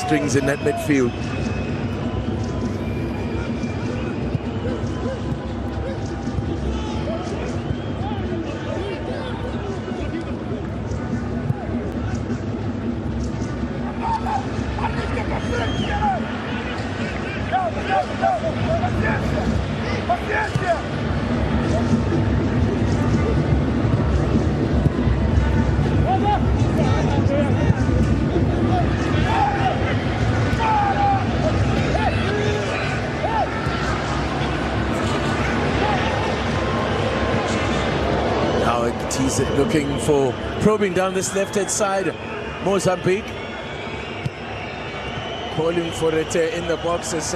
strings in that midfield. He's looking for probing down this left-hand side. Mozambique calling for it in the box as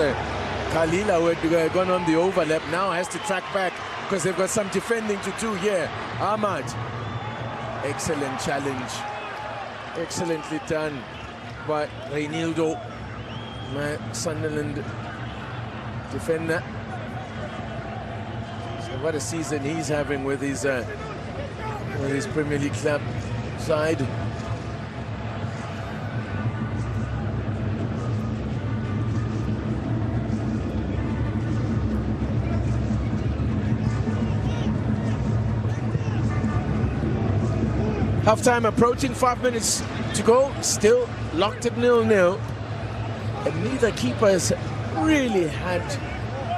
Kalila, who had gone on the overlap, now has to track back because they've got some defending to do here. Ahmad, excellent challenge, excellently done by Reinildo, my Sunderland defender. So what a season he's having with his Premier League club side. Half-time approaching, 5 minutes to go, still locked at 0-0. And neither keepers really had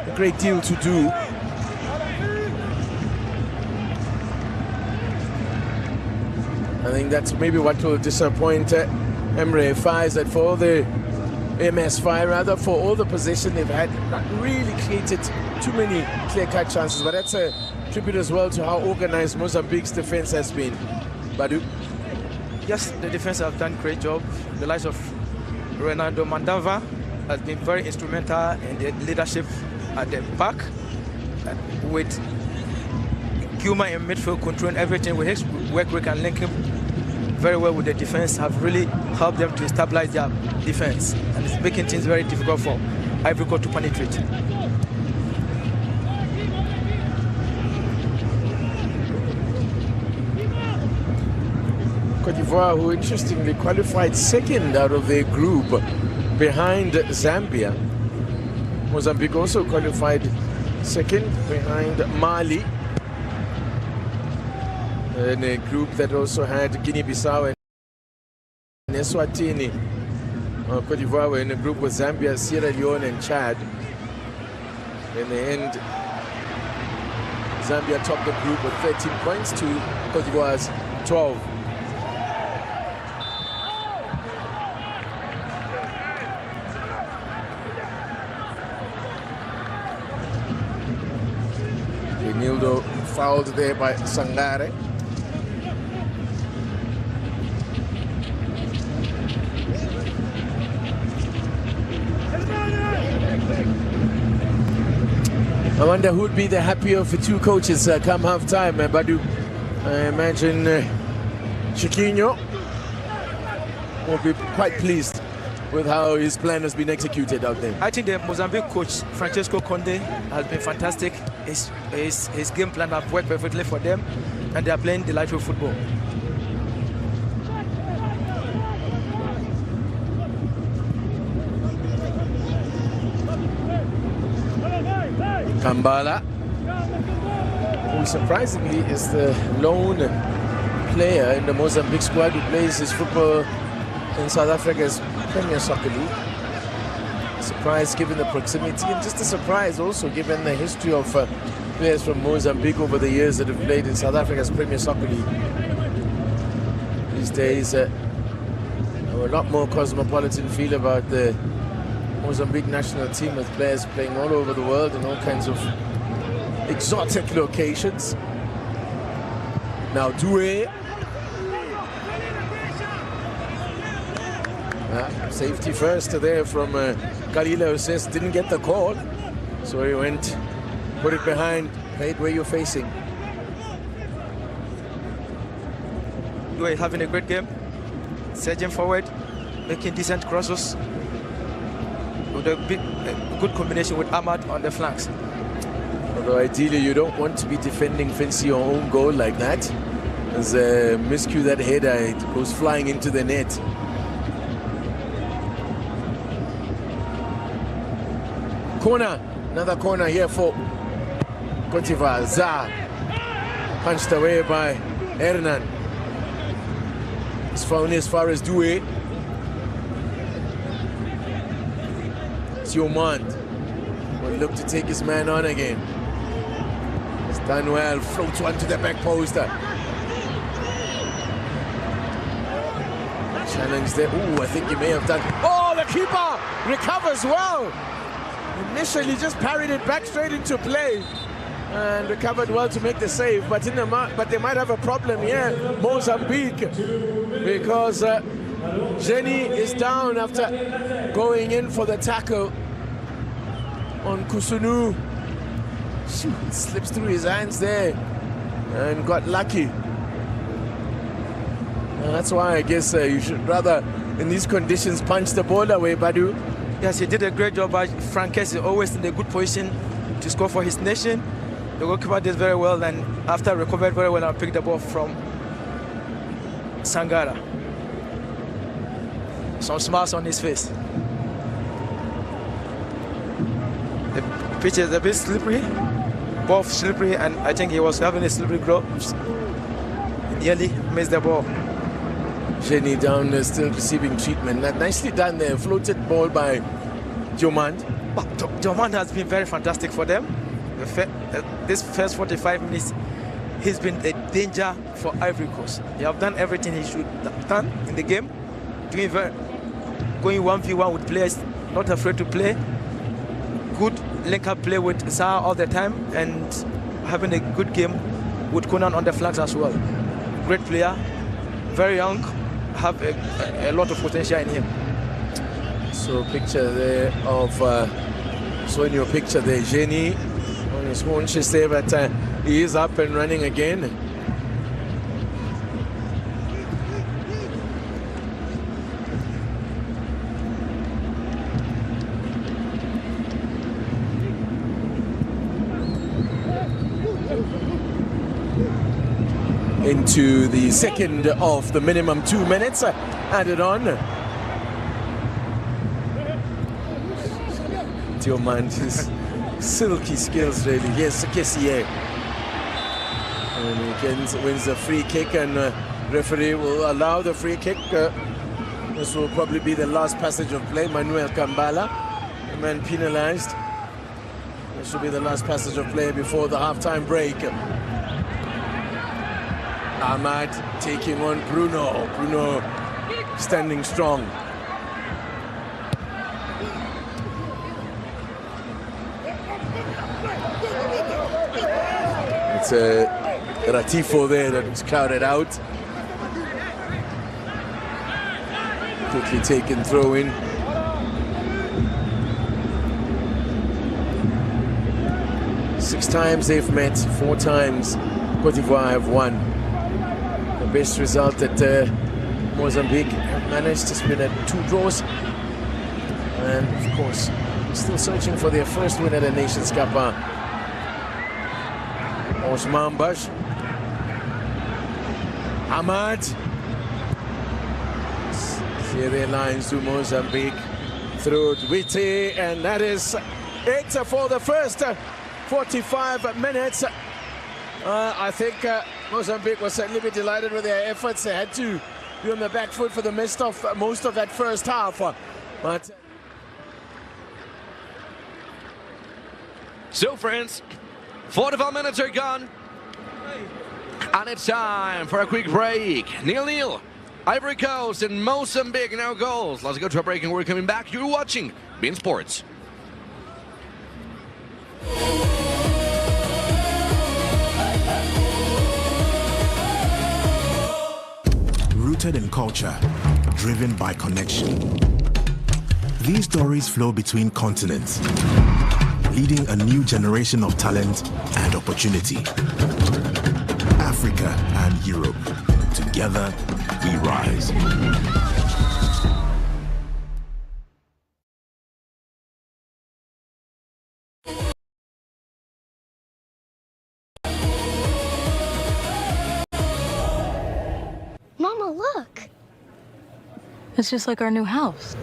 a great deal to do. I think that's maybe what will disappoint Emre Faye, is that for all the MS5 rather, for all the possession they've had, not really created too many clear-cut chances. But that's a tribute as well to how organized Mozambique's defense has been. Badu? Yes, the defense have done a great job. The likes of Ronaldo Mandava has been very instrumental in the leadership at the back, with Kuma in midfield controlling everything. With his work, we can link him very well with the defense, have really helped them to stabilize their defense, and it's making things very difficult for Ivory Coast to penetrate. Cote d'Ivoire, who interestingly qualified second out of their group behind Zambia. Mozambique also qualified second behind Mali, in a group that also had Guinea-Bissau and Eswatini. Cote d'Ivoire were in a group with Zambia, Sierra Leone and Chad. In the end, Zambia topped the group with 13 points to Cote d'Ivoire's 12. Nildo fouled there by Sangare. I wonder who'd be the happier of the two coaches come half-time, Badu. I imagine Chiquinho will be quite pleased with how his plan has been executed out there. I think the Mozambique coach, Francesco Conde, has been fantastic. His game plan has worked perfectly for them, and they are playing delightful football. Kambala, who surprisingly is the lone player in the Mozambique squad who plays his football in South Africa's Premier Soccer League. Surprise given the proximity, and just a surprise also given the history of players from Mozambique over the years that have played in South Africa's Premier Soccer League. These days, a lot more cosmopolitan feel about the Mozambique national team, with players playing all over the world in all kinds of exotic locations. Now Doué. Safety first there from Kalila, who says didn't get the call. So he went, put it behind, played where you're facing. Doué having a great game, surging forward, making decent crosses, with a good combination with Ahmad on the flanks. Although ideally you don't want to be defending fancy your own goal like that. As a miscue, that header, it goes flying into the net. Corner, another corner here for Cote d'Ivoire. Za, punched away by Hernan. It's found as far as Doué. Diomand will look to take his man on again. It's done well, floats one to the back post. Challenge there. Ooh, I think he may have done. Oh, the keeper recovers well. Initially just parried it back straight into play and recovered well to make the save. But they might have a problem here, Mozambique, because Jenny is down after going in for the tackle on Kusunu. Shoot, it slips through his hands there and got lucky. And that's why I guess you should rather, in these conditions, punch the ball away, Badu. Yes, he did a great job. Frican is always in a good position to score for his nation. The goalkeeper did very well, and after recovered very well and picked the ball from Sangara. Some smiles on his face. The pitch is a bit slippery, both slippery, and I think he was having a slippery gloves. Nearly missed the ball. Jenny down there, still receiving treatment. Nicely done there. Floated ball by Diomand. Diomand has been very fantastic for them. This first 45 minutes, he's been a danger for Ivory Coast. He have done everything he should have done in the game. Going 1v1 with players, not afraid to play. Good link-up play with Zaha all the time, and having a good game with Conan on the flanks as well. Great player, very young, have a lot of potential in him. So picture there of, so in your picture there, Jenny on his haunches there, but he is up and running again. Into the second of the minimum 2 minutes added on. Diomand, his silky skills really. Yes, Kessier. And he wins the free kick, and referee will allow the free kick. This will probably be the last passage of play. Manuel Kambala, the man penalized. This will be the last passage of play before the halftime break. Ahmad taking on Bruno. Bruno standing strong. It's a Ratifo there that was crowded out. Quickly taken, throw in. Six times they've met, 4 times Cote d'Ivoire have won. The best result that Mozambique have managed has been at 2 draws. And of course, still searching for their first win at a Nations Cup. Osman Bash. Ahmad. Here their lines to Mozambique through Dwiti, and that is it for the first 45 minutes. I think Mozambique was certainly be delighted with their efforts. They had to be on the back foot for the most of that first half. But so, friends, 45 minutes are gone, and it's time for a quick break. 0-0. Ivory Coast and Mozambique now goals. Let's go to a break, and we're coming back. You're watching beIN Sports. Rooted in culture, driven by connection. These stories flow between continents, leading a new generation of talent and opportunity. Africa and Europe, together we rise. Mama, look. It's just like our new house.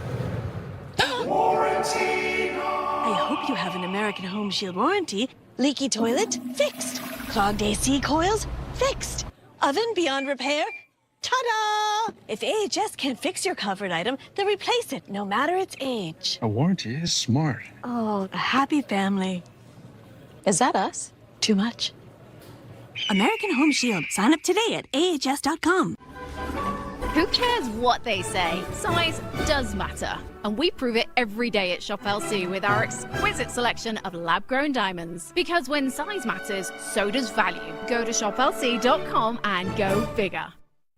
I hope you have an American Home Shield warranty. Leaky toilet? Fixed. Clogged AC coils? Fixed. Oven beyond repair? Ta-da! If AHS can't fix your covered item, they'll replace it, no matter its age. A warranty is smart. Oh, a happy family. Is that us? Too much? American Home Shield. Sign up today at ahs.com. Who cares what they say? Size does matter. And we prove it every day at Shop LC with our exquisite selection of lab-grown diamonds. Because when size matters, so does value. Go to shoplc.com and go bigger.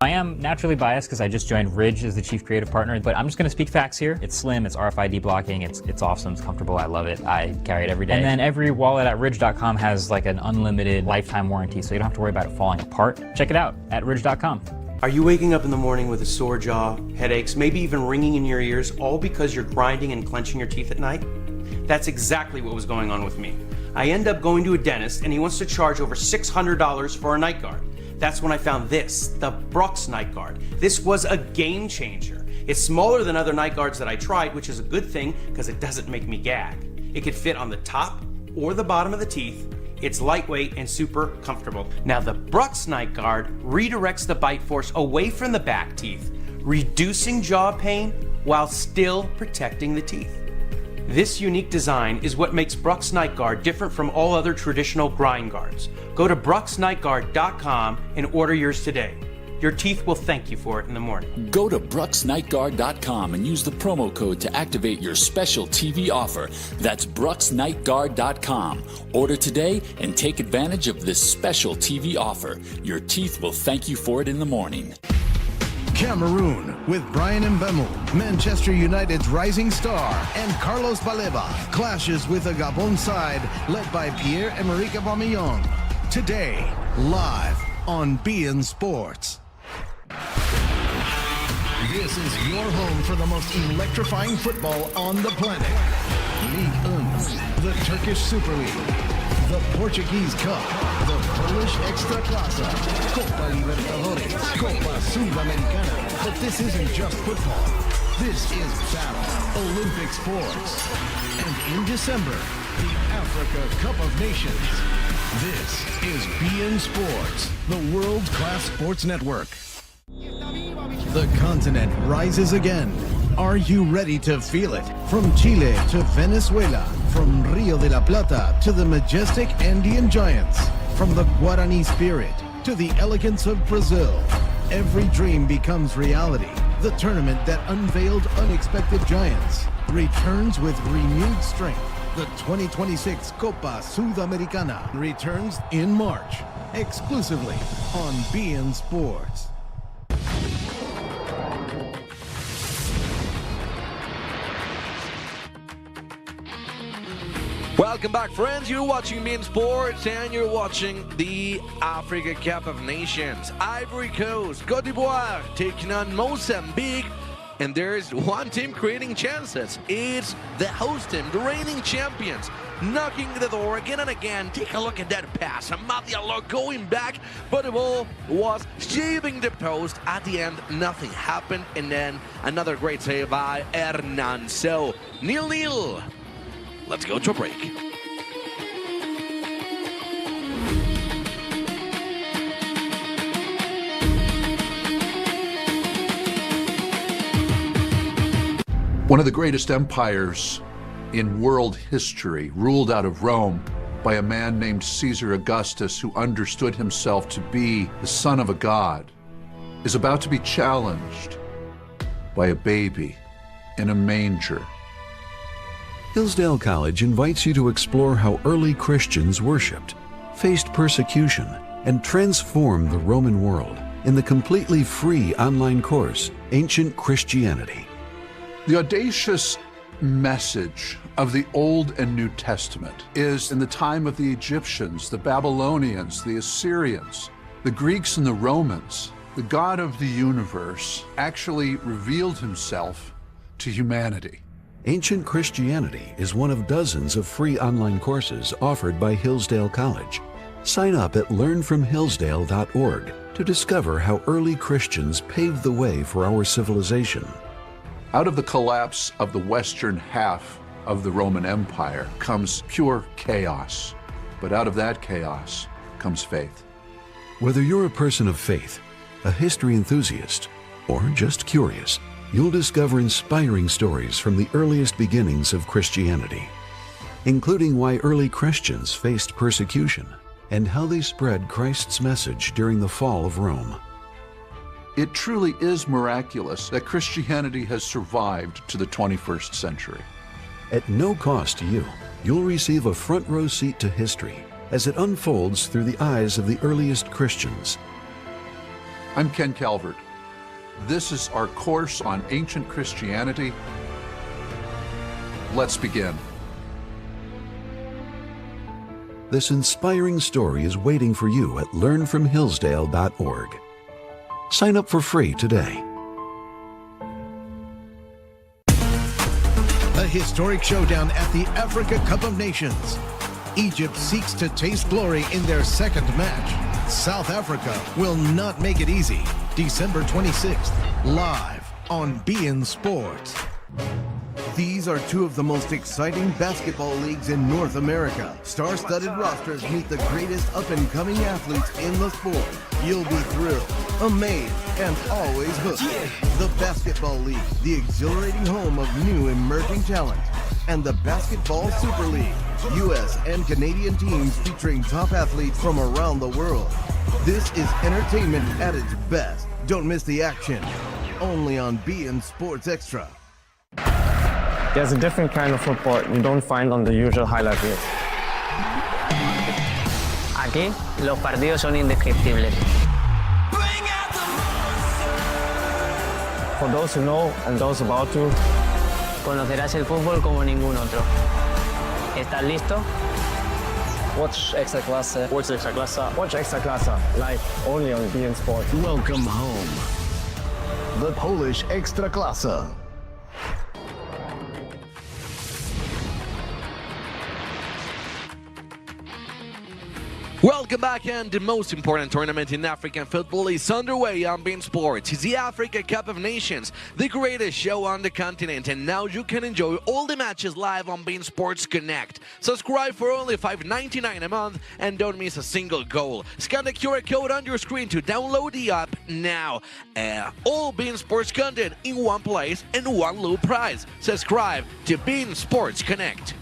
I am naturally biased because I just joined Ridge as the chief creative partner, but I'm just going to speak facts here. It's slim, it's RFID blocking, it's awesome, it's comfortable, I love it. I carry it every day. And then every wallet at Ridge.com has like an unlimited lifetime warranty, so you don't have to worry about it falling apart. Check it out at Ridge.com. Are you waking up in the morning with a sore jaw, headaches, maybe even ringing in your ears, all because you're grinding and clenching your teeth at night? That's exactly what was going on with me. I end up going to a dentist and he wants to charge over $600 for a night guard. That's when I found this, the Brooks Night Guard. This was a game changer. It's smaller than other night guards that I tried, which is a good thing because it doesn't make me gag. It could fit on the top or the bottom of the teeth. It's lightweight and super comfortable. Now the Brooks Night Guard redirects the bite force away from the back teeth, reducing jaw pain while still protecting the teeth. This unique design is what makes Brooks Night Guard different from all other traditional grind guards. Go to brooksnightguard.com and order yours today. Your teeth will thank you for it in the morning. Go to brooksnightguard.com and use the promo code to activate your special TV offer. That's brooksnightguard.com. Order today and take advantage of this special TV offer. Your teeth will thank you for it in the morning. Cameroon with Brian Mbemu, Manchester United's rising star, and Carlos Baleba clashes with a Gabon side led by Pierre-Emerick Aubameyang. Today, live on beIN Sports. This is your home for the most electrifying football on the planet. Ligue 1, the Turkish Super League, the Portuguese Cup, the Polish Ekstraklasa, Copa Libertadores, Copa Sudamericana. But this isn't just football. This is battle, Olympic sports. And in December, the Africa Cup of Nations. This is beIN Sports, the world-class sports network. The continent rises again. Are you ready to feel it? From Chile to Venezuela, from Rio de la Plata to the majestic Andean giants, from the Guarani spirit to the elegance of Brazil, every dream becomes reality. The tournament that unveiled unexpected giants returns with renewed strength. The 2026 Copa Sudamericana returns in March, exclusively on beIN Sports. Welcome back, friends. You're watching beIN Sports and you're watching the Africa Cup of Nations. Ivory Coast, Côte d'Ivoire taking on Mozambique. And there's one team creating chances. It's the host team, the reigning champions, knocking the door again and again. Take a look at that pass. Amad Diallo going back, but the ball was shaving the post. At the end, nothing happened. And then another great save by Hernan. So, 0-0. Let's go to a break. One of the greatest empires in world history, ruled out of Rome by a man named Caesar Augustus, who understood himself to be the son of a god, is about to be challenged by a baby in a manger. Hillsdale College invites you to explore how early Christians worshipped, faced persecution, and transformed the Roman world in the completely free online course, Ancient Christianity. The audacious message of the Old and New Testament is in the time of the Egyptians, the Babylonians, the Assyrians, the Greeks and the Romans, the God of the universe actually revealed himself to humanity. Ancient Christianity is one of dozens of free online courses offered by Hillsdale College. Sign up at learnfromhillsdale.org to discover how early Christians paved the way for our civilization. Out of the collapse of the western half of the Roman Empire comes pure chaos. But out of that chaos comes faith. Whether you're a person of faith, a history enthusiast, or just curious, you'll discover inspiring stories from the earliest beginnings of Christianity, including why early Christians faced persecution and how they spread Christ's message during the fall of Rome. It truly is miraculous that Christianity has survived to the 21st century. At no cost to you, you'll receive a front row seat to history as it unfolds through the eyes of the earliest Christians. I'm Ken Calvert. This is our course on ancient Christianity. Let's begin. This inspiring story is waiting for you at learnfromhillsdale.org. Sign up for free today. A historic showdown at the Africa Cup of Nations. Egypt seeks to taste glory in their second match. South Africa will not make it easy. December 26th, live on beIN Sports. These are two of the most exciting basketball leagues in North America. Star-studded rosters meet the greatest up-and-coming athletes in the sport. You'll be thrilled, amazed, and always hooked. The Basketball League, the exhilarating home of new emerging talent. And the Basketball Super League, U.S. and Canadian teams featuring top athletes from around the world. This is entertainment at its best. Don't miss the action. Only on beIN Sports Extra. There's a different kind of football you don't find on the usual highlight reels. Aquí, los partidos son indescriptibles. For those who know and those about to, conocerás el fútbol como ningún otro. ¿Estás listo? Watch Extra Classe. Watch Extra Classe. Watch Extra Classe. Live only on beIN Sports. Welcome home. The Polish Ekstraklasa. Welcome back, and the most important tournament in African football is underway on beIN Sports. It's the Africa Cup of Nations, the greatest show on the continent, and now you can enjoy all the matches live on beIN Sports Connect. Subscribe for only $5.99 a month and don't miss a single goal. Scan the QR code on your screen to download the app now. All beIN Sports content in one place and one low price. Subscribe to beIN Sports Connect.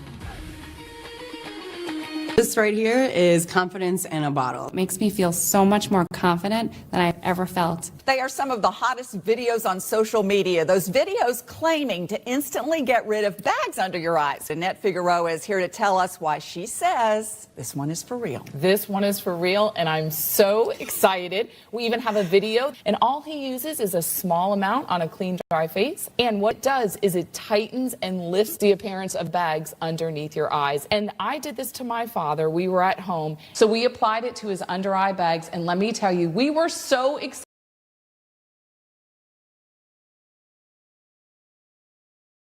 This right here is confidence in a bottle. It makes me feel so much more confident than I've ever felt. They are some of the hottest videos on social media. Those videos claiming to instantly get rid of bags under your eyes. Annette Figueroa is here to tell us why she says this one is for real. This one is for real, and I'm so excited. We even have a video, and all he uses is a small amount on a clean, dry face. And what it does is it tightens and lifts the appearance of bags underneath your eyes. And I did this to my father. We were at home, so we applied it to his under eye bags, and let me tell you, we were so excited.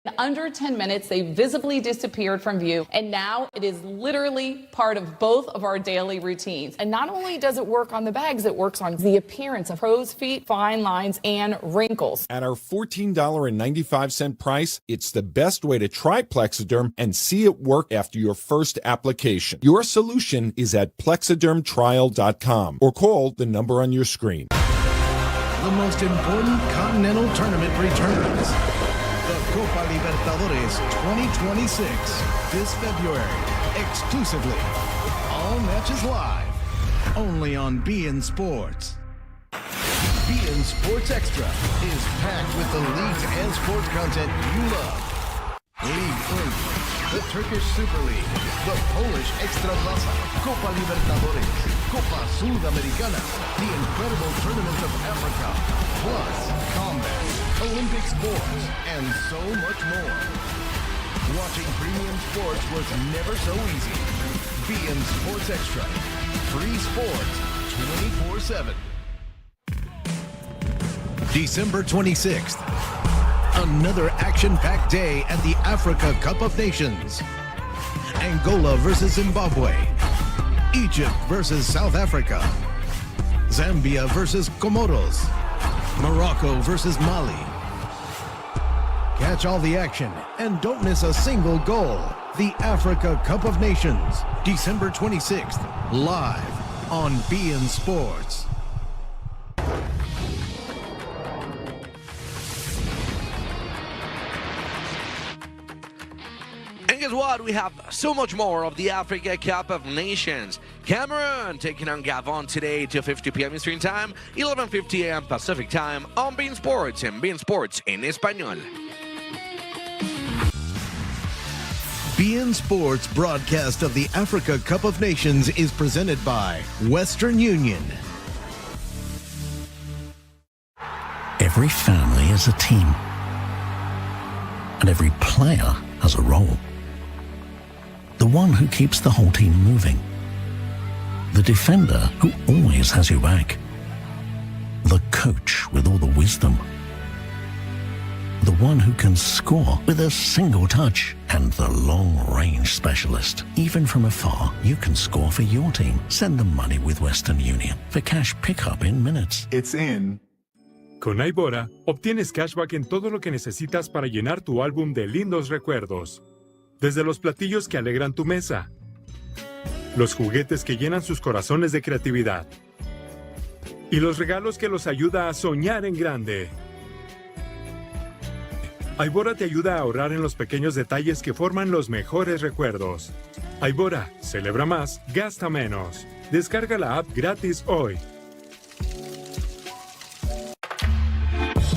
In under 10 minutes, they visibly disappeared from view, and now it is literally part of both of our daily routines. And not only does it work on the bags, it works on the appearance of crow's feet, fine lines, and wrinkles. At our $14.95 price, it's the best way to try Plexiderm and see it work after your first application. Your solution is at plexidermtrial.com or call the number on your screen. The most important continental tournament returns. The Copa Libertadores 2026, this February, exclusively. All matches live, only on beIN Sports. beIN Sports Extra is packed with the leagues and sports content you love. League 1, the Turkish Super League, the Polish Ekstraklasa, Copa Libertadores, Copa Sudamericana, the incredible Tournament of Africa, plus combat, Olympic sports, and so much more. Watching premium sports was never so easy. beIN Sports Extra. Free sports 24/7. December 26th. Another action-packed day at the Africa Cup of Nations. Angola versus Zimbabwe. Egypt versus South Africa. Zambia versus Comoros. Morocco versus Mali. Catch all the action and don't miss a single goal. The Africa Cup of Nations, December 26th, live on beIN Sports. And guess what? We have so much more of the Africa Cup of Nations. Cameroon taking on Gabon today, 2:50 p.m. Eastern Time, 11:50 a.m. Pacific Time on beIN Sports and beIN Sports en Español. beIN Sports broadcast of the Africa Cup of Nations is presented by Western Union. Every family is a team, and every player has a role. The one who keeps the whole team moving. The defender who always has your back. The coach with all the wisdom. The one who can score with a single touch. And the long-range specialist. Even from afar, you can score for your team. Send them money with Western Union for cash pickup in minutes. It's in. Con Aibora, obtienes cashback en todo lo que necesitas para llenar tu álbum de lindos recuerdos. Desde los platillos que alegran tu mesa, los juguetes que llenan sus corazones de creatividad y los regalos que los ayuda a soñar en grande. Aibora te ayuda a ahorrar en los pequeños detalles que forman los mejores recuerdos. Aibora, celebra más, gasta menos. Descarga la app gratis hoy.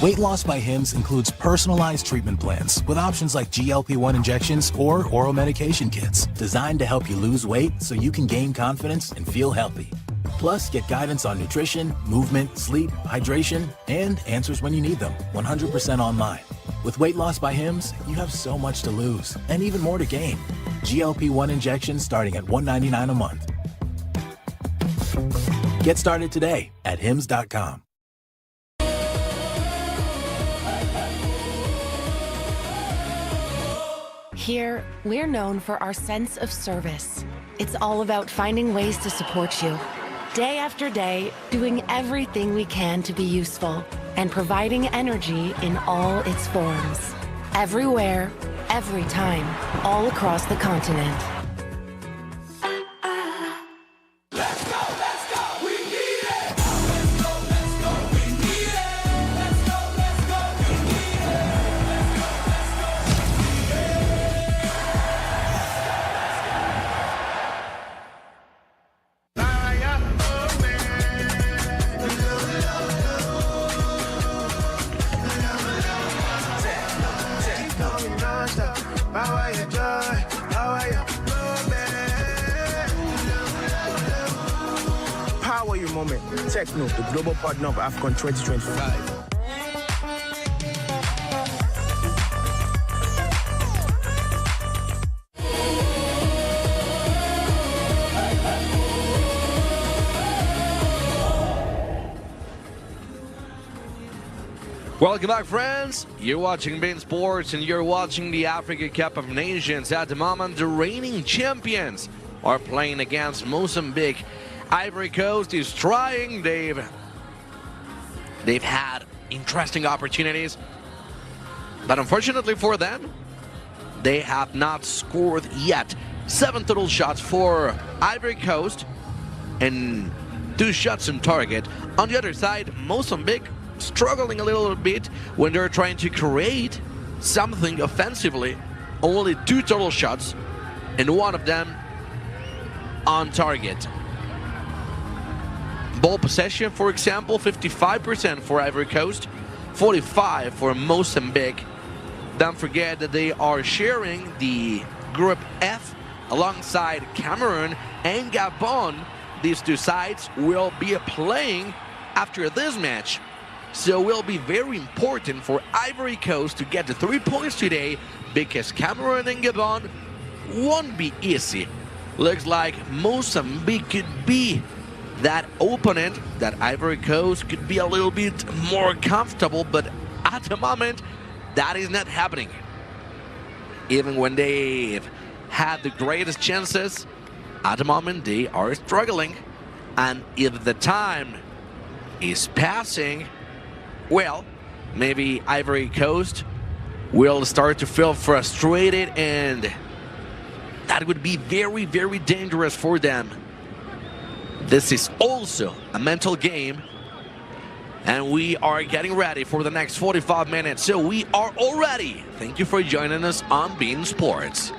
Weight Loss by Hims includes personalized treatment plans with options like GLP-1 injections or oral medication kits designed to help you lose weight so you can gain confidence and feel healthy. Plus, get guidance on nutrition, movement, sleep, hydration, and answers when you need them, 100% online. With Weight Loss by Hims, you have so much to lose and even more to gain. GLP-1 injections starting at $199 a month. Get started today at hims.com. Here, we're known for our sense of service. It's all about finding ways to support you. Day after day, doing everything we can to be useful and providing energy in all its forms. Everywhere, every time, all across the continent. Power your moment. Techno, the global partner of AFCON 2025. Welcome back, friends. You're watching beIN Sports and you're watching the Africa Cup of Nations. At the moment, the reigning champions are playing against Mozambique. Ivory Coast is trying. They've had interesting opportunities, but unfortunately for them, they have not scored yet. 7 total shots for Ivory Coast and 2 shots on target. On the other side, Mozambique struggling a little bit when they're trying to create something offensively. Only 2 total shots and 1 of them on target. Ball possession, for example, 55% for Ivory Coast, 45% for Mozambique. Don't forget that they are sharing the Group F alongside Cameroon and Gabon. These 2 sides will be playing after this match. So it will be very important for Ivory Coast to get the 3 points today, because Cameroon and Gabon won't be easy. Looks like Mozambique could be that opponent that Ivory Coast could be a little bit more comfortable, but at the moment, that is not happening. Even when they've had the greatest chances, at the moment they are struggling. And if the time is passing, well, maybe Ivory Coast will start to feel frustrated, and that would be very, very dangerous for them. This is also a mental game, and we are getting ready for the next 45 minutes. So we are all ready. Thank you for joining us on Bein Sports.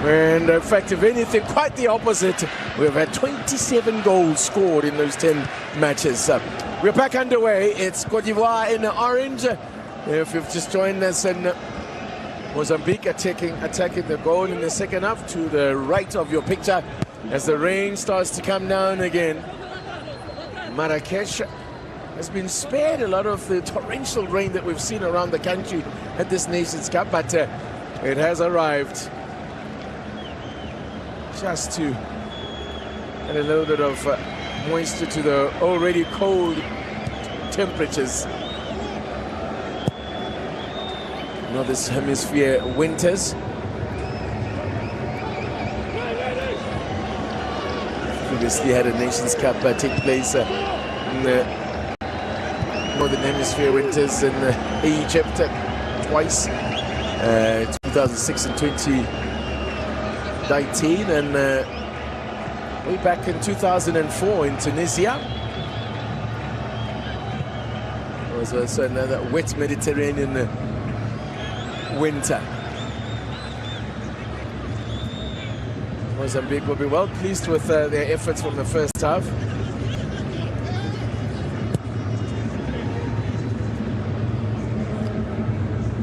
And in fact, if anything, quite the opposite. We've had 27 goals scored in those 10 matches. We're back underway. It's Cote d'Ivoire in orange. If you've just joined us, in Mozambique attacking the goal in the second half to the right of your picture as the rain starts to come down again. Marrakesh has been spared a lot of the torrential rain that we've seen around the country at this Nations Cup, but it has arrived. Just to add a little bit of moisture to the already cold temperatures. Northern Hemisphere winters. Previously had a Nations Cup take place in the Northern Hemisphere winters in Egypt twice, 2006 and 2019, and way back in 2004 in Tunisia. It was also another wet Mediterranean winter. Mozambique will be well pleased with their efforts from the first half.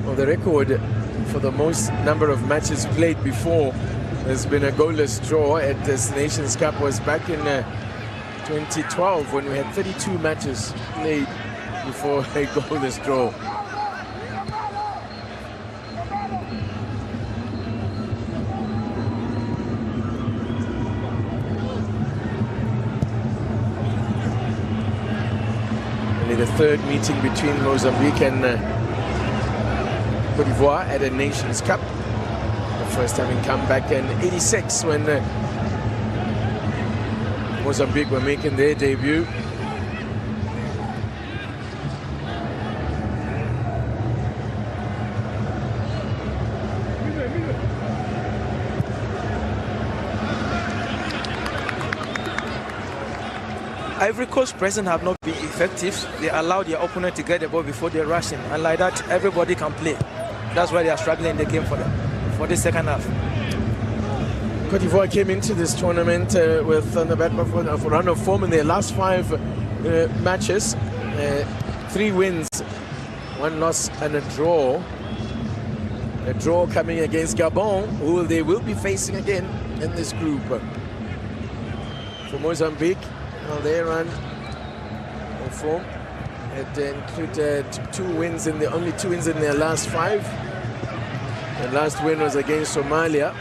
Well, the record for the most number of matches played before there's been a goalless draw at this Nations Cup was back in 2012 when we had 32 matches played before a goalless draw. Only the third meeting between Mozambique and Cote d'Ivoire at a Nations Cup. First having come back in '86 when Mozambique were making their debut. Ivory Coast present have not been effective. They allow their opponent to get the ball before they rush in, and like that everybody can play. That's why they are struggling in the game for the second half. Cote d'Ivoire came into this tournament with on the back of a run of form in their last 5 matches. 3 wins, 1 loss and a draw. A draw coming against Gabon, who they will be facing again in this group. For Mozambique, well, they run of form. It included 2 wins in only 2 wins in their last 5. The last win was against Somalia.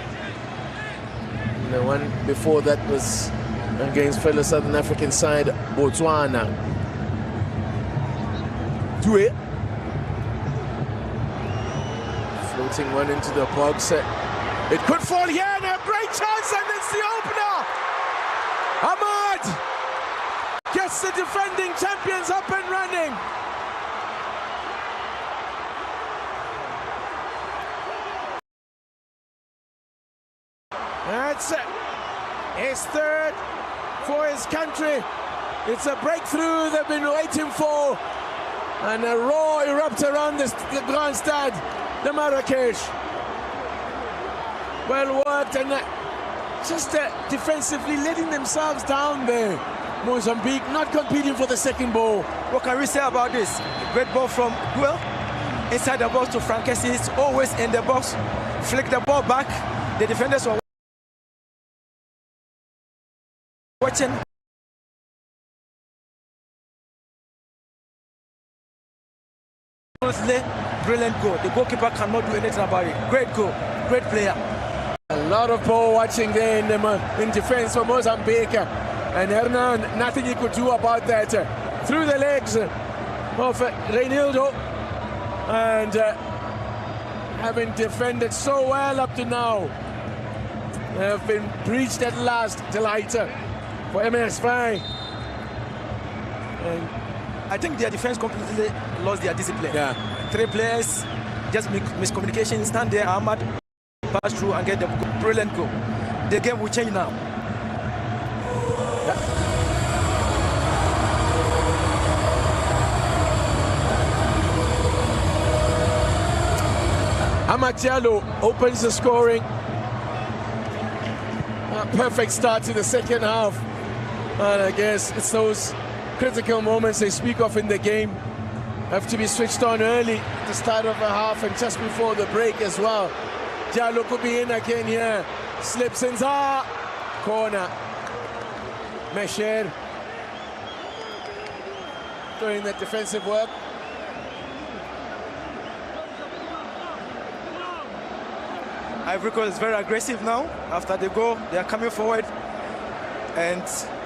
And the one before that was against fellow Southern African side, Botswana. Due. Floating one into the box. It could fall here, and a great chance, and it's the opener! Ahmad gets the defending champions up and running. That's his third for his country. It's a breakthrough they've been waiting for. And a roar erupts around the Grand Stade de Marrakesh. Well worked, and just defensively letting themselves down there. Mozambique not competing for the second ball. What can we say about this? Great ball from Guel. Inside the box to Franquesi. He's always in the box. Flick the ball back. The defenders were watching. Brilliant goal. The goalkeeper cannot do anything about it. Great goal. Great player. A lot of ball watching there in defense for Mozambique. And Hernan, nothing he could do about that. Through the legs of Reinildo. And having defended so well up to now, they have been breached at last. Delight for MS5. And I think their defense completely lost their discipline. Yeah. 3 players, just miscommunication, stand there, Ahmad pass through and get the brilliant goal. The game will change now. Amad Diallo opens the scoring. A perfect start to the second half. And I guess it's those critical moments they speak of in the game. Have to be switched on early at the start of the half and just before the break as well. Diallo could be in again here. Slips in. Corner. Mesher doing the defensive work. Ivory Coast is very aggressive now. After the goal, they are coming forward, and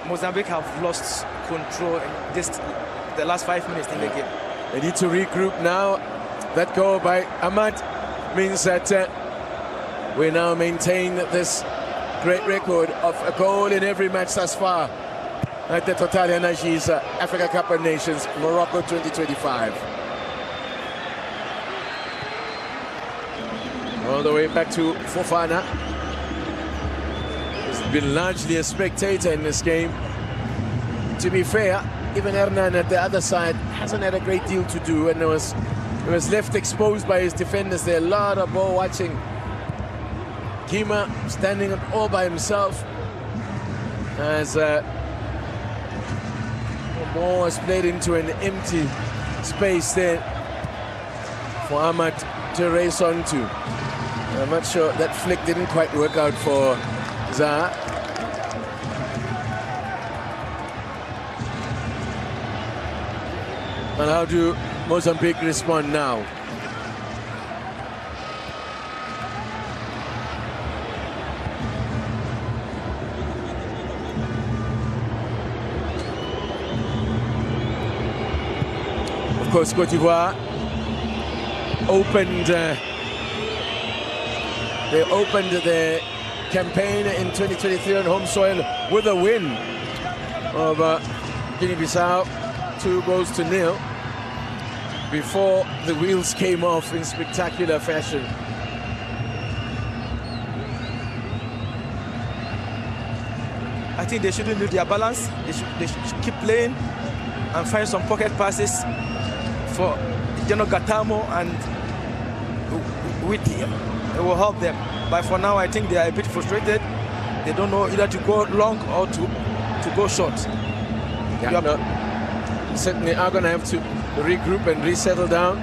Mozambique have lost control in the last 5 minutes in the game. They need to regroup now. That goal by Ahmad means that we now maintain this great record of a goal in every match thus far at the Total Energies Africa Cup of Nations Morocco 2025. All the way back to Fofana. He's been largely a spectator in this game. To be fair, even Hernan at the other side hasn't had a great deal to do, and he was left exposed by his defenders there. A lot of ball watching. Kima standing up all by himself as the ball was played into an empty space there for Ahmad to race onto. I'm not sure that flick didn't quite work out for Zaha. And how do Mozambique respond now? Of course, Cote d'Ivoire opened they opened their campaign in 2023 on home soil with a win over Guinea-Bissau, 2-0 before the wheels came off in spectacular fashion. I think they shouldn't lose their balance. They should keep playing and find some pocket passes for Geno Gatamo and Whitty. It will help them. But for now, I think they are a bit frustrated. They don't know either to go long or to go short. Yeah, certainly are going to have to regroup and resettle down.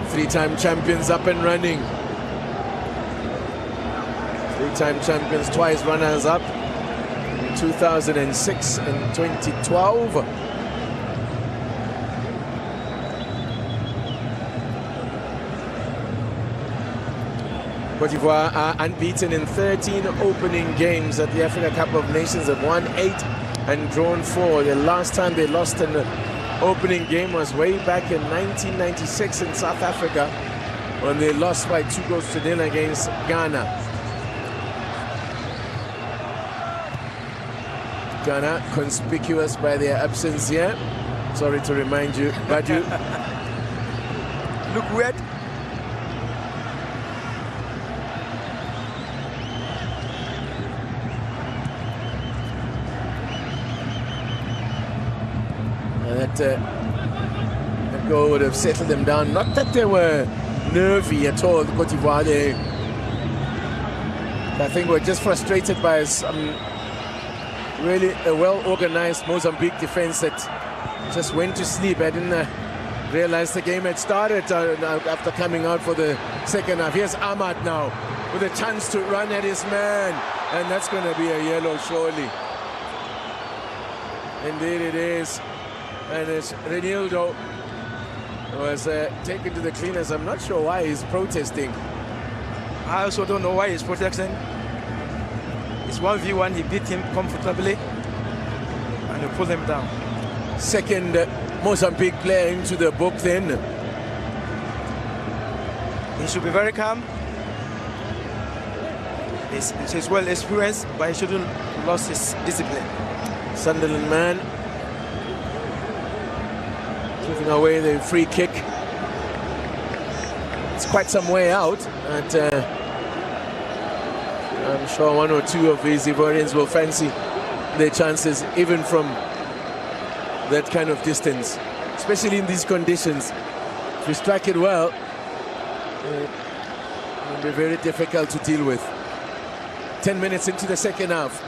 Three-time champions up and running. Three-time champions, twice runners-up. 2006 and 2012. Cote d'Ivoire are unbeaten in 13 opening games at the Africa Cup of Nations. Have won 8 and drawn 4. The last time they lost an opening game was way back in 1996 in South Africa when they lost by 2-0 against Ghana. Ghana conspicuous by their absence here. Sorry to remind you, Badu. Look weird. That goal would have settled them down. Not that they were nervy at all, Cote d'Ivoire. They, I think, were just frustrated by some really a well-organized Mozambique defense that just went to sleep. I didn't realize the game had started after coming out for the second half. Here's Ahmad now with a chance to run at his man, and that's going to be a yellow surely. Indeed it is. And it's Renildo who was taken to the cleaners. I'm not sure why he's protesting. I also don't know why he's protesting. It's 1v1, he beat him comfortably and he pulled him down. Second Mozambique player into the book then. He should be very calm. He's well experienced, but he shouldn't lose his discipline. Sunderland man giving away the free kick. It's quite some way out, and I'm sure one or two of these Ivorians will fancy their chances even from that kind of distance, especially in these conditions. If you strike it well, it will be very difficult to deal with. 10 minutes into the second half.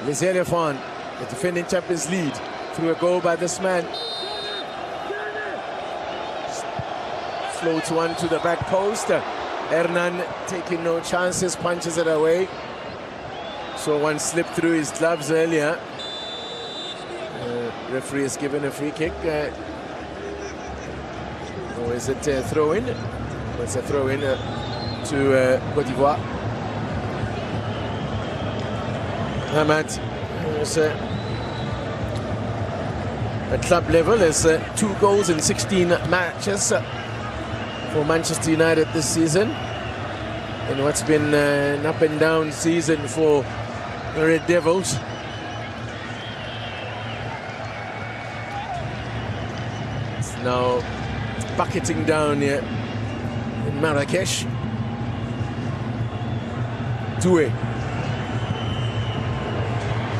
Les Elephants, the defending champions, lead through a goal by this man. Floats one to the back post. Hernan taking no chances, punches it away. So one slipped through his gloves earlier. Referee has given a free kick. Or is it a throw-in? It's a throw-in to Côte d'Ivoire. Hamad was at club level is 2 goals in 16 matches for Manchester United this season, in what's been an up and down season for the Red Devils. It's now bucketing down here in Marrakesh. Doué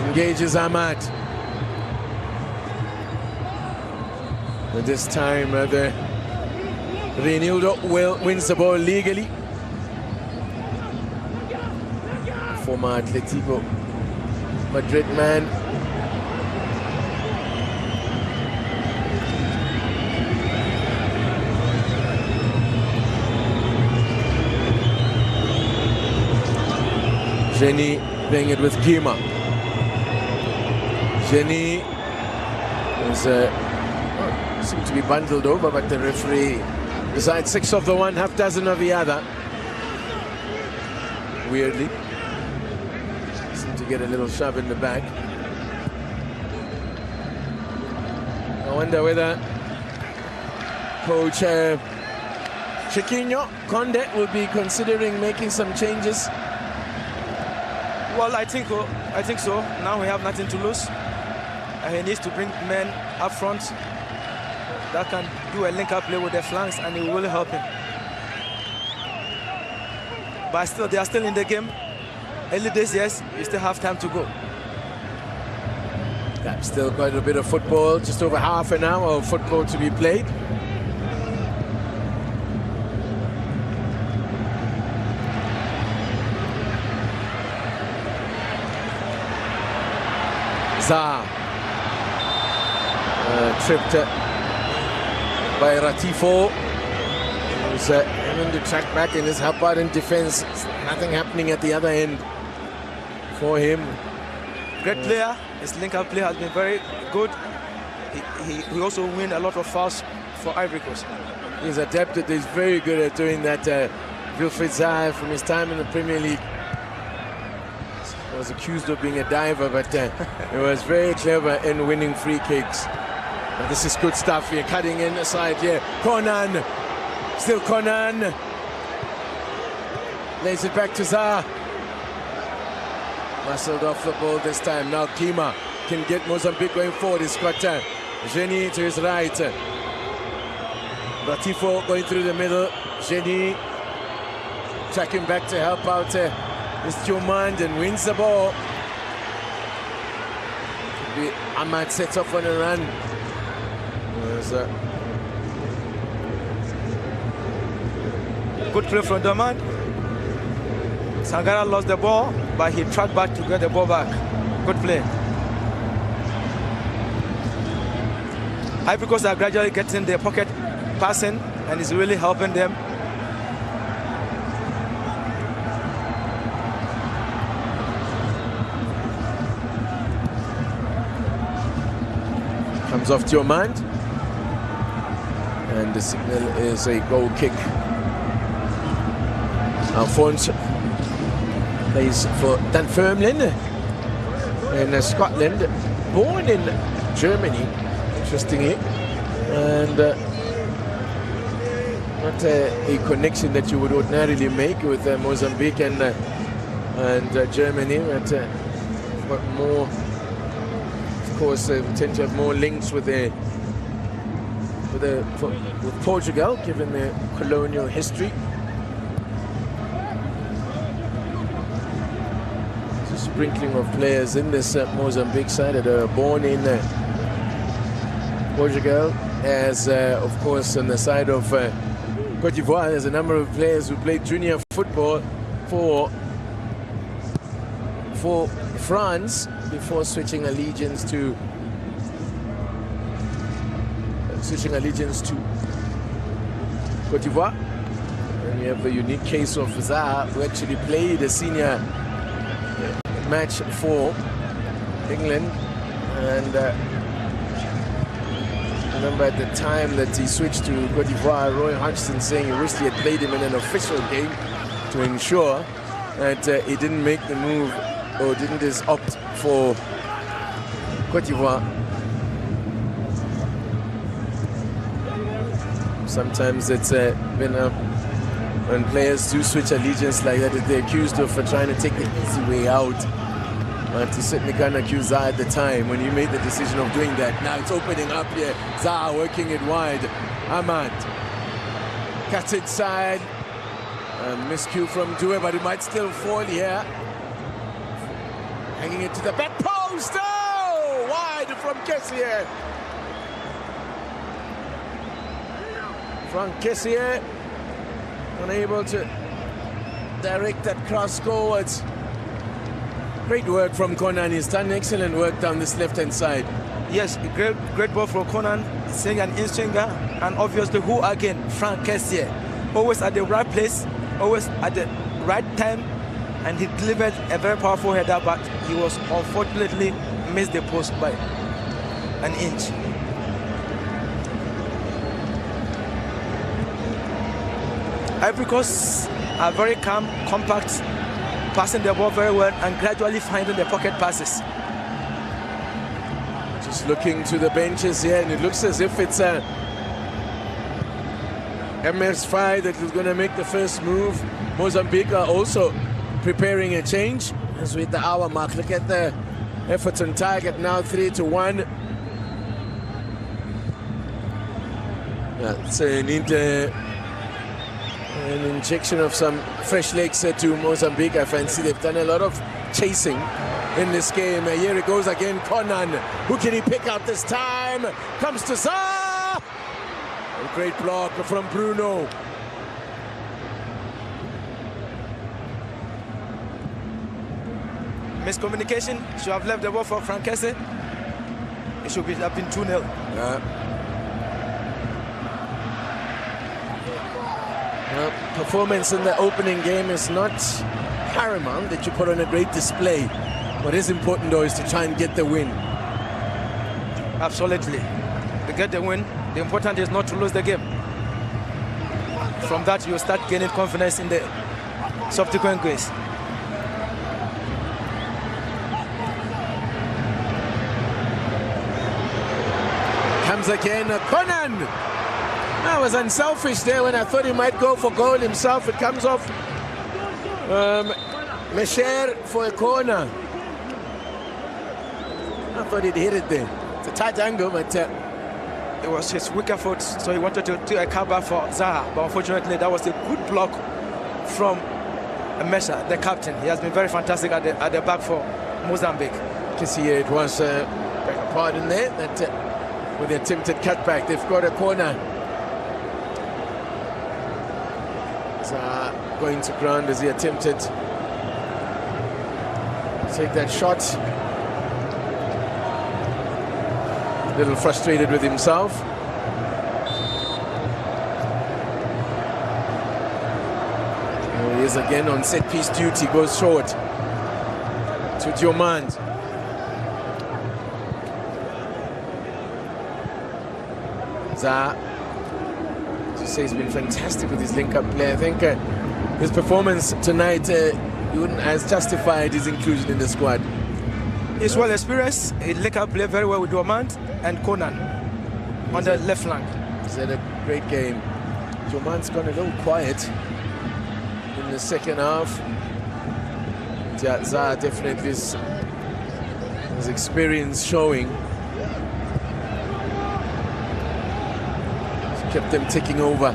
engages Ahmad. And this time the Reinildo wins the ball legally. Former Atletico Madrid man. Jenny playing it with Kima. Jenny was seemed to be bundled over, but the referee decides 6 of the one, half dozen of the other. Weirdly, seemed to get a little shove in the back. I wonder whether Coach Chiquinho Conde will be considering making some changes. Well, I think so. Now we have nothing to lose. He needs to bring men up front that can do a link-up play with their flanks, and it will help him. But still, they are still in the game. Early days, yes, you still have time to go. Yeah, still quite a bit of football, just over half an hour of football to be played. Zaha. Tripped by Ratifo, who's having to track back in his help out in defense. Nothing happening at the other end for him. Great player. His link-up play has been very good. He also wins a lot of fouls for Ivory Coast. He's adapted. He's very good at doing that. Wilfried Zaha, from his time in the Premier League, was accused of being a diver, but he was very clever in winning free kicks. And this is good stuff here, cutting in aside here. Conan, still Conan. Lays it back to Zaha. Muscled off the ball this time. Now Kima can get Mozambique going forward. He's got Geni to his right. Ratifo going through the middle. Geni tracking back to help out his Jomand and wins the ball. Ahmad sets off on a run. Good play from Doman. Sangara lost the ball, but he tracked back to get the ball back. Good play. Ivory Coast are gradually getting their pocket passing, and it's really helping them. Comes off Diomande, and the signal is a goal kick. Alphonse plays for Dunfermline in Scotland, born in Germany, interestingly, and not a connection that you would ordinarily make with Mozambique and Germany, but more, of course, tend to have more links with Portugal, given their colonial history. There's a sprinkling of players in this Mozambique side that are born in Portugal, as of course on the side of Cote d'Ivoire, there's a number of players who played junior football for France before switching allegiance to Cote d'Ivoire. And you have the unique case of Zaha, who actually played a senior match for England, and remember at the time that he switched to Cote d'Ivoire, Roy Hodgson saying he wished he had played him in an official game to ensure that he didn't make the move or didn't just opt for Cote d'Ivoire. Sometimes it's been when players do switch allegiance like that, they're accused of trying to take the easy way out. But he certainly can't accuse Zaha at the time when he made the decision of doing that. Now it's opening up here. Zaha working it wide. Ahmad cuts inside. Miscue from Due, but it might still fall here. Hanging it to the back post. Oh! Wide from Kessier. Frank Kessier unable to direct that cross goalwards. Great work from Conan. He's done excellent work down this left-hand side. Yes, great ball from Conan, seeing an in-swinger, and obviously who again? Frank Kessier. Always at the right place, always at the right time, and he delivered a very powerful header, but he was unfortunately missed the post by an inch. Ivory Coast are very calm, compact, passing the ball very well and gradually finding the pocket passes. Just looking to the benches here, and it looks as if it's MS5 that is going to make the first move. Mozambique are also preparing a change as with the hour mark. Look at the effort on target now, 3-1. That's an injection of some fresh legs to Mozambique. I fancy they've done a lot of chasing in this game. Here it goes again, Conan. Who can he pick out this time? Comes to Zaha! A great block from Bruno. Miscommunication. Should have left the ball for Frank Kessier. It should have been 2-0. Performance in the opening game is not paramount that you put on a great display. What is important though is to try and get the win. Absolutely. To get the win, the important is not to lose the game. From that, you start gaining confidence in the subsequent games. Comes again, Conan! I was unselfish there when I thought he might go for goal himself. It comes off Mesher for a corner. I thought he'd hit it there. It's a tight angle, but it was his weaker foot, so he wanted to do a cover for Zaha. But unfortunately, that was a good block from Mesher, the captain. He has been very fantastic at the back for Mozambique. You can see it was a pardon there that with the attempted cutback, they've got a corner. Going to ground as he attempted to take that shot. A little frustrated with himself. There he is again on set piece duty, goes short to Diomande. Zaha, as you say, he's been fantastic with his link-up play. I think his performance tonight has justified his inclusion in the squad. He's well experienced. He link-up play very well with Diomande and Conan. on the left flank. He's had a great game. Joman's gone a little quiet in the second half. Zaha definitely his experience showing. He's kept them ticking over.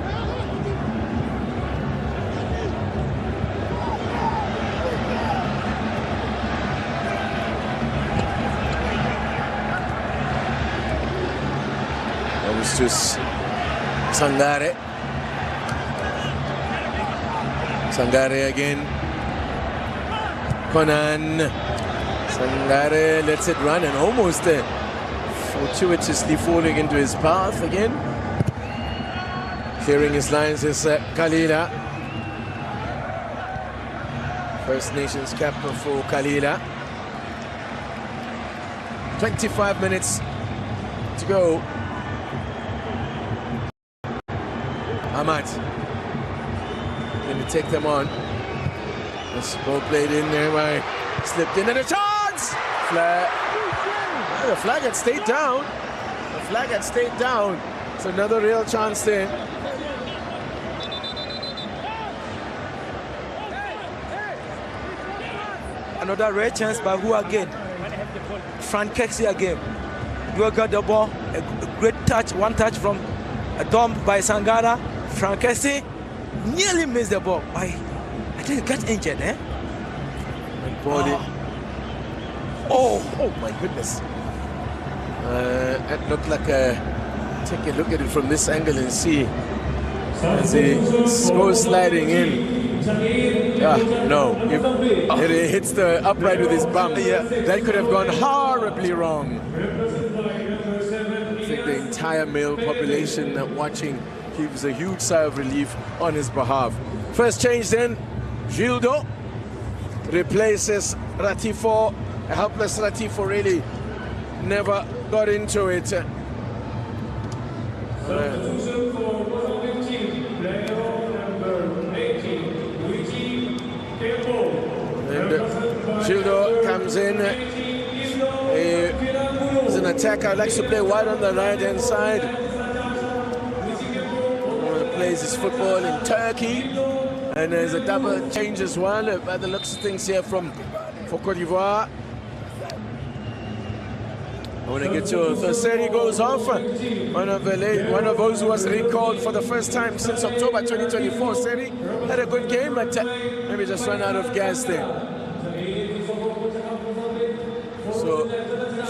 That was just Sangare. Sangare again. Conan. Sangare lets it run and almost fortuitously falling into his path again. Clearing his lines is Kalila. First Nations captain for Kalila. 25 minutes to go. Ahmad going to take them on. This ball played in there by slipped in and a chance! Flag. Oh, the flag had stayed down. The flag had stayed down. It's another real chance there. Another rare chance by who again? Frankesi again. You got the ball. A great touch, one touch from a dump by Sangara. Frankesi nearly missed the ball. I think he got injured, eh? Oh my goodness. It looked like take a look at it from this angle and see as he goes sliding in. No, if it hits the upright with his bum, that could have gone horribly wrong. I think the entire male population watching gives a huge sigh of relief on his behalf. First change then, Gildo replaces Ratifo. A helpless Ratifo really never got into it. And Gildo comes in. He's an attacker, likes to play wide on the right-hand side. Plays his football in Turkey, and there's a double change as well by the looks of things here for Cote d'Ivoire. When it gets to Seri goes off, one of those who was recalled for the first time since October 2024. Seri had a good game, but maybe just ran out of gas there. So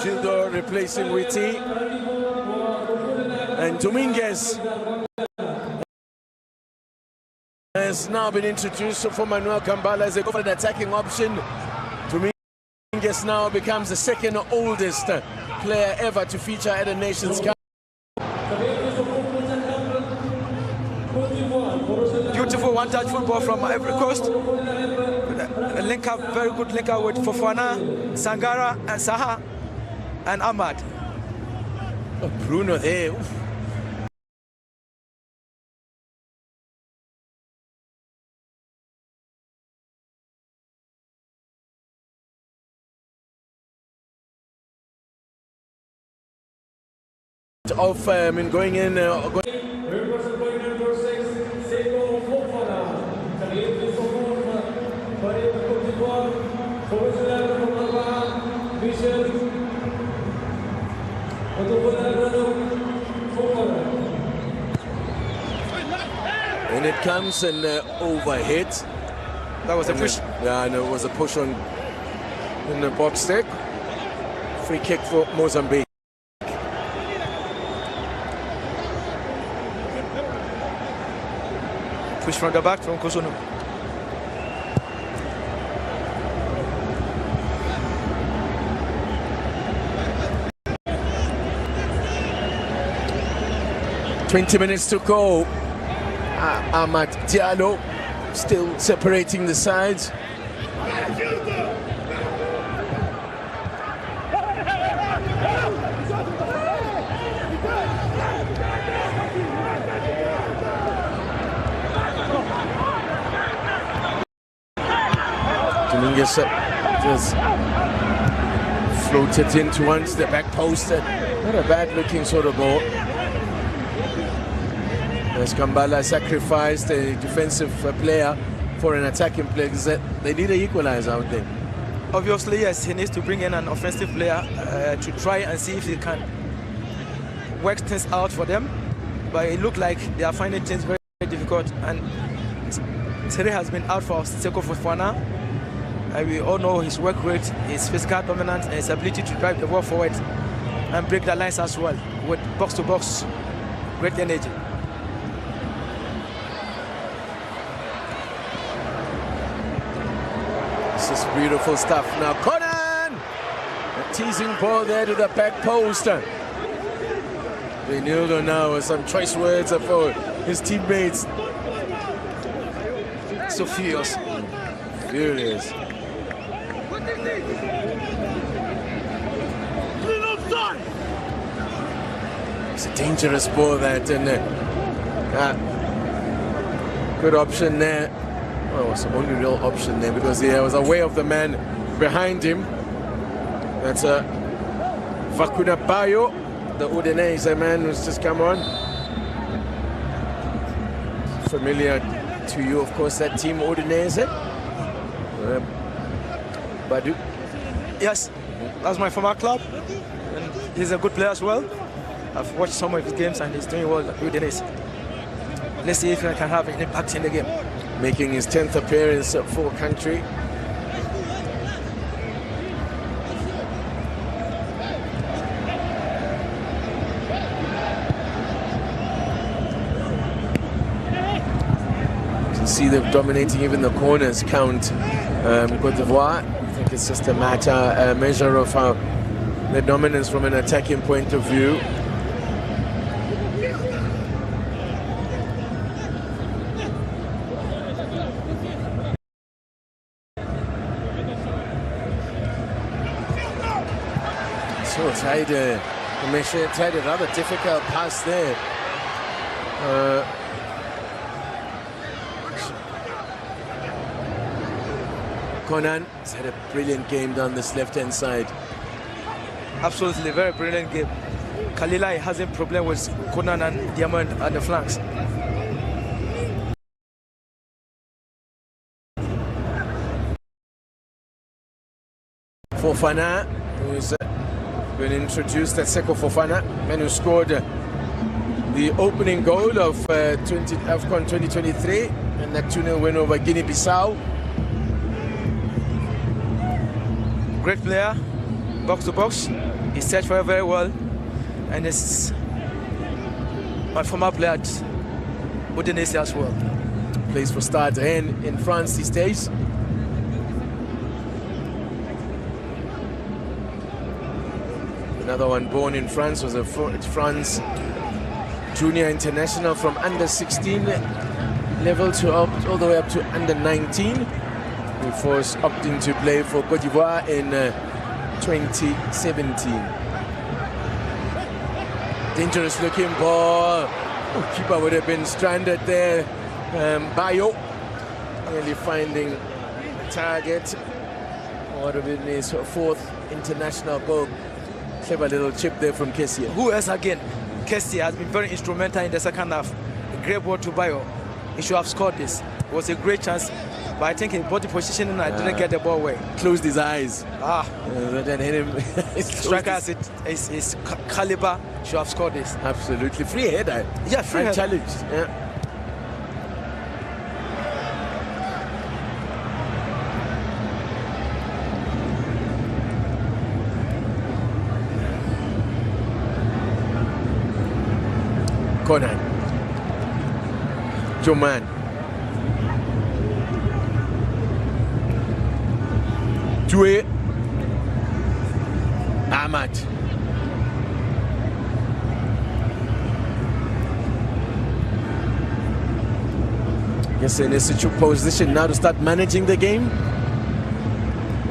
Gildo replacing Witi, and Dominguez has now been introduced for Manuel Kambala as they go for an attacking option. Dominguez now becomes the second oldest player ever to feature at a Nations Cup. Beautiful one-touch football from Ivory Coast. A link up, very good link up with Fofana, Sangara, and Zaha, and Ahmad. Oh, Bruno there. Oof. Of going in. And it comes and overhit. That was a push. Yeah, no, it was a push on in the box stick. Free kick for Mozambique. Push from the back from Kosono. $20 minutes to go. Ahmad Diallo still separating the sides. Dominguez just floated in towards the back post. Not a bad looking sort of ball. As Kambala sacrificed a defensive player for an attacking player, because they need an equalizer out there. Obviously, yes, he needs to bring in an offensive player to try and see if he can work things out for them. But it looked like they are finding things very, very difficult. And Tere has been out for Seko Fofana. And we all know his work rate, his physical dominance, and his ability to drive the ball forward and break the lines as well with box-to-box, great energy. This is beautiful stuff. Now Conan! A teasing ball there to the back post. Reinildo now with some choice words for his teammates. So furious. Furious. It's a dangerous ball that, and good option there. Well, it was the only real option there because he was aware of the man behind him. That's Vakuna Bayo, the Udinese man who's just come on. Familiar to you, of course, that team Udinese. Badu. Yes, that's my former club. And he's a good player as well. I've watched some of his games and he's doing well at Udinese. Let's see if he can have an impact in the game. Making his 10th appearance for country. You can see them dominating even the corners count. Cote d'Ivoire, I think it's just a measure of how the dominance from an attacking point of view. So tried a rather difficult pass there. Conan has had a brilliant game down this left-hand side. Absolutely, very brilliant game. Kalilai has a problem with Conan and Diamond at the flanks. Fofana, who's been introduced as Seko Fofana, man who scored the opening goal of AFCON 2023 and that 2-0 win over Guinea-Bissau. Great player, box to box. He searched for it very well, and it's my former player at Udinese as well. Plays for Stade Rennes in France these days. Another one born in France, was a France junior international from under 16 level to all the way up to under 19. Before opting to play for Cote d'Ivoire in 2017. Dangerous looking ball. Oh, keeper would have been stranded there. Bayo nearly finding a target. Would have been his fourth international goal. Clever little chip there from Kessie. Who else again? Kessie has been very instrumental in the second half. A great ball to Bayo. He should have scored this. It was a great chance. But I think his body positioning, I didn't get the ball away. Closed his eyes. Then hit him. Striker has his caliber, should have scored this. Absolutely. Free header. Yeah, free header. Challenge. Yeah. Conan. Joman. Due. Ahmad. Yes, in a situation position now to start managing the game.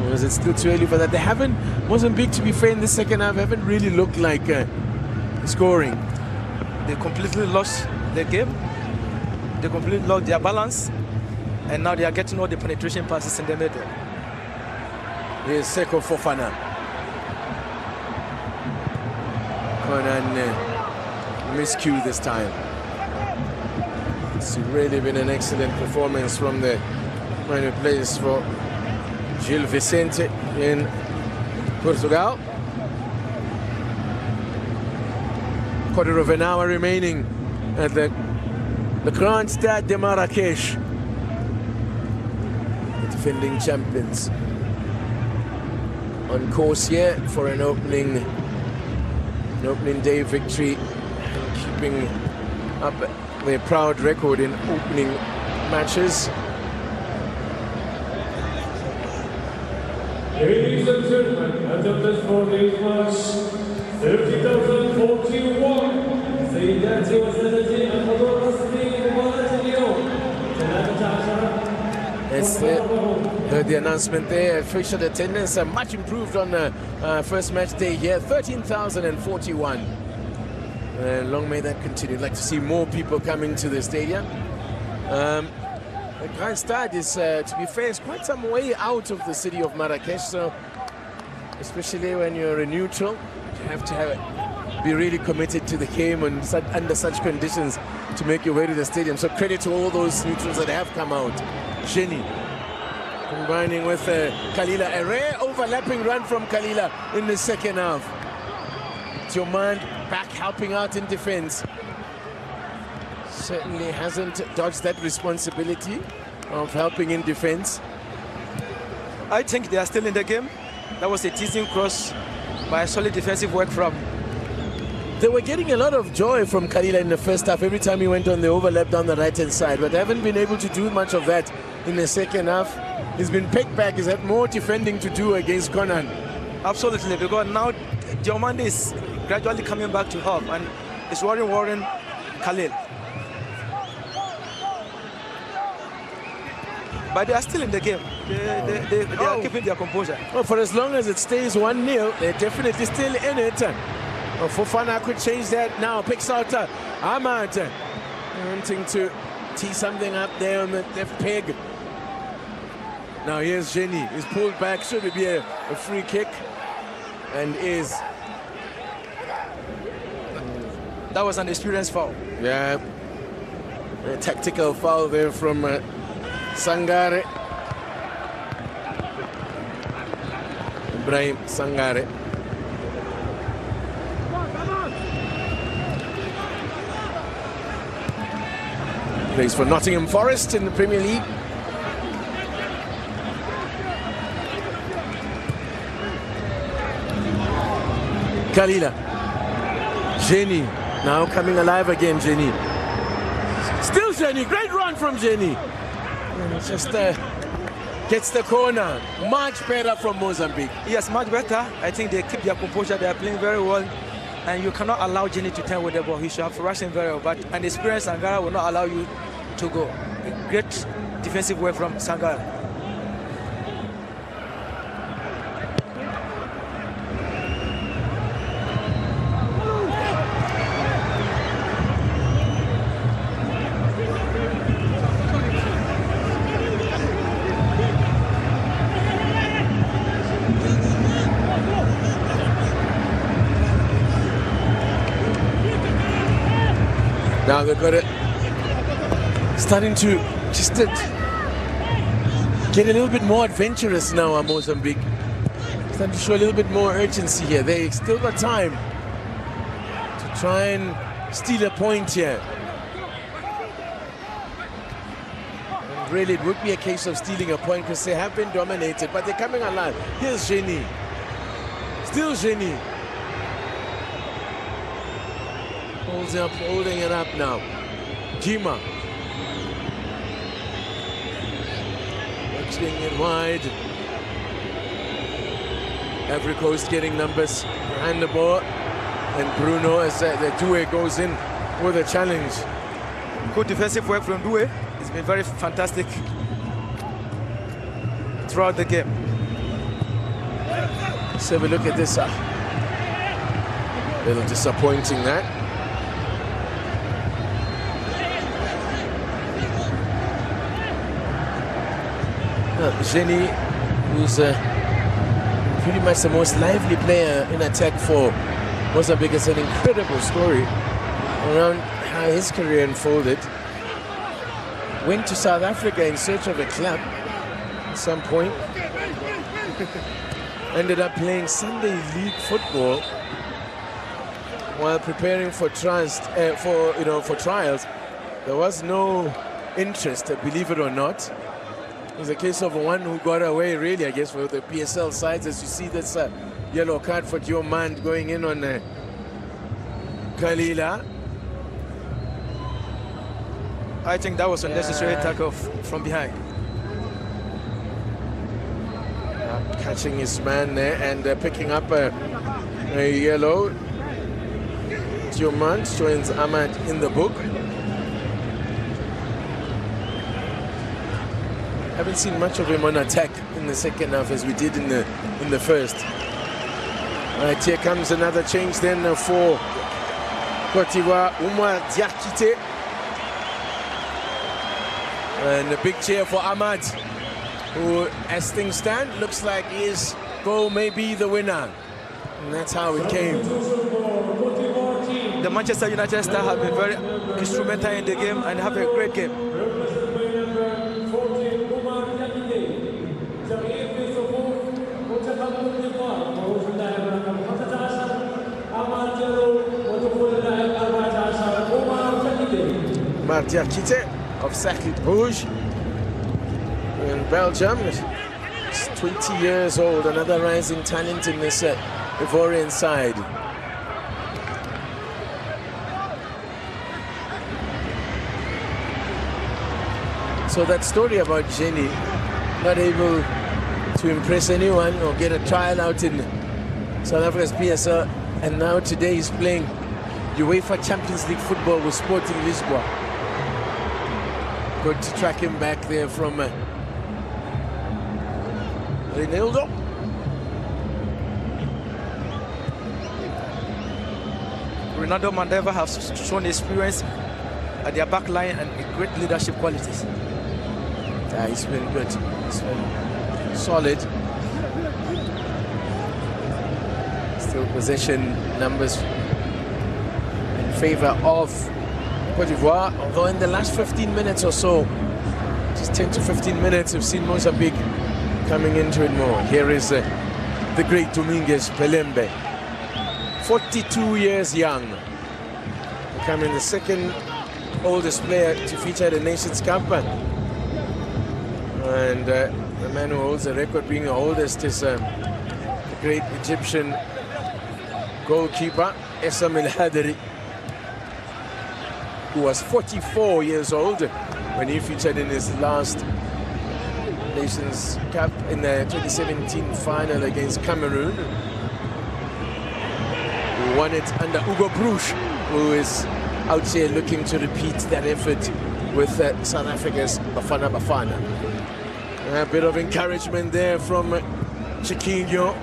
Or is it still too early for that? They haven't, Mozambique, to be fair, in the second half, haven't really looked like scoring. They completely lost the game. They completely lost their balance. And now they are getting all the penetration passes in the middle. Here's Seko Fofana. Conan miscue this time. It's really been an excellent performance from the man who plays for Gil Vicente in Portugal. Quarter of an hour remaining at the Grand Stade de Marrakech. The defending champions on course here for an opening day victory, and keeping up their proud record in opening matches. Ladies and gentlemen, and of this morning's match, 30,041. سيداتي وسادتي الحضور الرسمي لمباراة اليوم 13. Heard the announcement there. Official attendance much improved on the first match day here. 13,041. Long may that continue. I'd like to see more people coming to the stadium. The Grand Stade is, to be fair, is quite some way out of the city of Marrakech. So, especially when you're a neutral, you have to be really committed to the game and under such conditions to make your way to the stadium. So credit to all those neutrals that have come out. Jenny combining with Kalila. A rare overlapping run from Kalila in the second half. Diomande back helping out in defense. Certainly hasn't dodged that responsibility of helping in defense. I think they are still in the game. That was a teasing cross by a solid defensive work from. They were getting a lot of joy from Kalila in the first half every time he went on the overlap down the right-hand side, but they haven't been able to do much of that in the second half. He's been pegged back. He's had more defending to do against Conan. Absolutely, because now Diomande is gradually coming back to help, and it's worrying Khalil. But they are still in the game. They are keeping their composure. Well, for as long as it stays 1-0, they're definitely still in it. Fofana could change that now. Picks out Ahmad. Wanting to tee something up there on the left peg. Now here's Jenny. He's pulled back. Should it be a free kick? And is. That was an experienced foul. Yeah. A tactical foul there from Sangare. Ibrahim Sangare. Plays for Nottingham Forest in the Premier League. Kalila. Jenny. Now coming alive again, Jenny. Still Jenny. Great run from Jenny. Just gets the corner. Much better from Mozambique. Yes, much better. I think they keep their composure. They are playing very well. And you cannot allow Jenny to turn with the ball. He should have rushing very well. But an experienced Sangara will not allow you to go. Great defensive work from Sangara. Now they've got it starting to just get a little bit more adventurous now, Mozambique. Starting to show a little bit more urgency here. They still got time to try and steal a point here. And really, it would be a case of stealing a point because they have been dominated, but they're coming alive. Here's Jenny. Still Jenny. Holding it up now. Jima. Swinging it wide. Every Coast getting numbers behind the ball. And Bruno, as the Doué goes in with a challenge. Good defensive work from Doué. It's been very fantastic throughout the game. Let's have a look at this. A little disappointing that. Jenny, who's pretty much the most lively player in attack for Mozambique, is an incredible story around how his career unfolded. went to South Africa in search of a club at some point. Ended up playing Sunday League football while preparing for trials. There was no interest, believe it or not. It was a case of one who got away, really, I guess, for the PSL sides. As you see, this yellow card for Diomand going in on Kalila. I think that was a necessary tackle from behind. Catching his man there and picking up a yellow. Diomand joins Ahmad in the book. Haven't seen much of him on attack in the second half as we did in the first. All right, here comes another change then for Côte d'Ivoire. Oumar Diakité. And a big cheer for Ahmad, who, as things stand, looks like his goal may be the winner. And that's how it came. The Manchester United star have been very instrumental in the game and have a great game. Martia Kite of Saclay Rouge in Belgium. He's 20 years old, another rising talent in this Ivorian side. So that story about Jenny not able to impress anyone or get a trial out in South Africa's PSL, and now today he's playing UEFA Champions League football with Sporting Lisboa. Good to track him back there from Reinaldo. Ronaldo Mandeva has shown experience at their back line and great leadership qualities. Yeah, he's been good. He's been solid. Still possession numbers in favor of Côte d'Ivoire, although in the last 15 minutes or so, just 10 to 15 minutes, we've seen Mozambique coming into it more. Here is the great Dominguez Pelembe, 42 years young, becoming the second oldest player to feature the Nations Cup. And the man who holds the record being the oldest is the great Egyptian goalkeeper, Essam El Hadri, who was 44 years old when he featured in his last Nations Cup in the 2017 final against Cameroon. Who won it under Hugo Bruch, who is out here looking to repeat that effort with South Africa's Bafana Bafana. A bit of encouragement there from Chiquinho.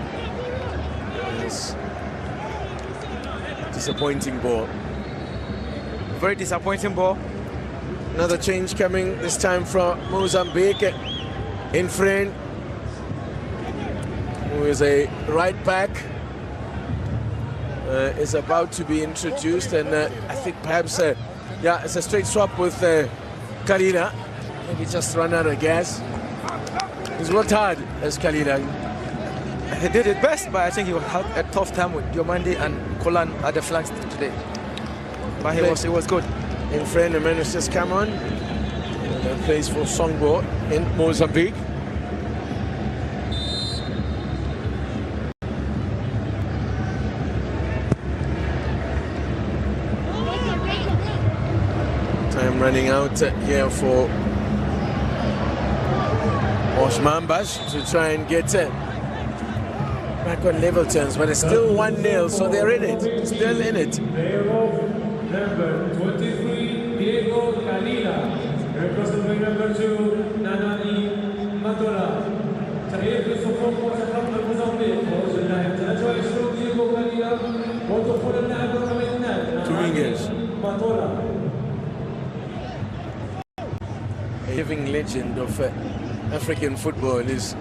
Yes. Disappointing ball. Very disappointing ball. Another change coming, this time from Mozambique. Infren, who is a right back, is about to be introduced, and I think perhaps, it's a straight swap with Kalila. Maybe just run out of gas. He's worked hard as Kalila. He did it best, but I think he had a tough time with Diomande and Kolan at the flanks today. But he was good. In friend, the man has just come on. And plays for Songbo in Mozambique. Time running out here for Osmambas to try and get back on level terms, but it's still 1-0, so they're in it, still in it. Number 23, Diego Kalila. Representing number 2, Nanani Matola. تغيير في الصفوف منتخب موزمبيق. خروج اللاعب 23 دييغو كاليلا ودخول اللاعب رقم 2 Dominguez. ماتولا. A living legend of African football is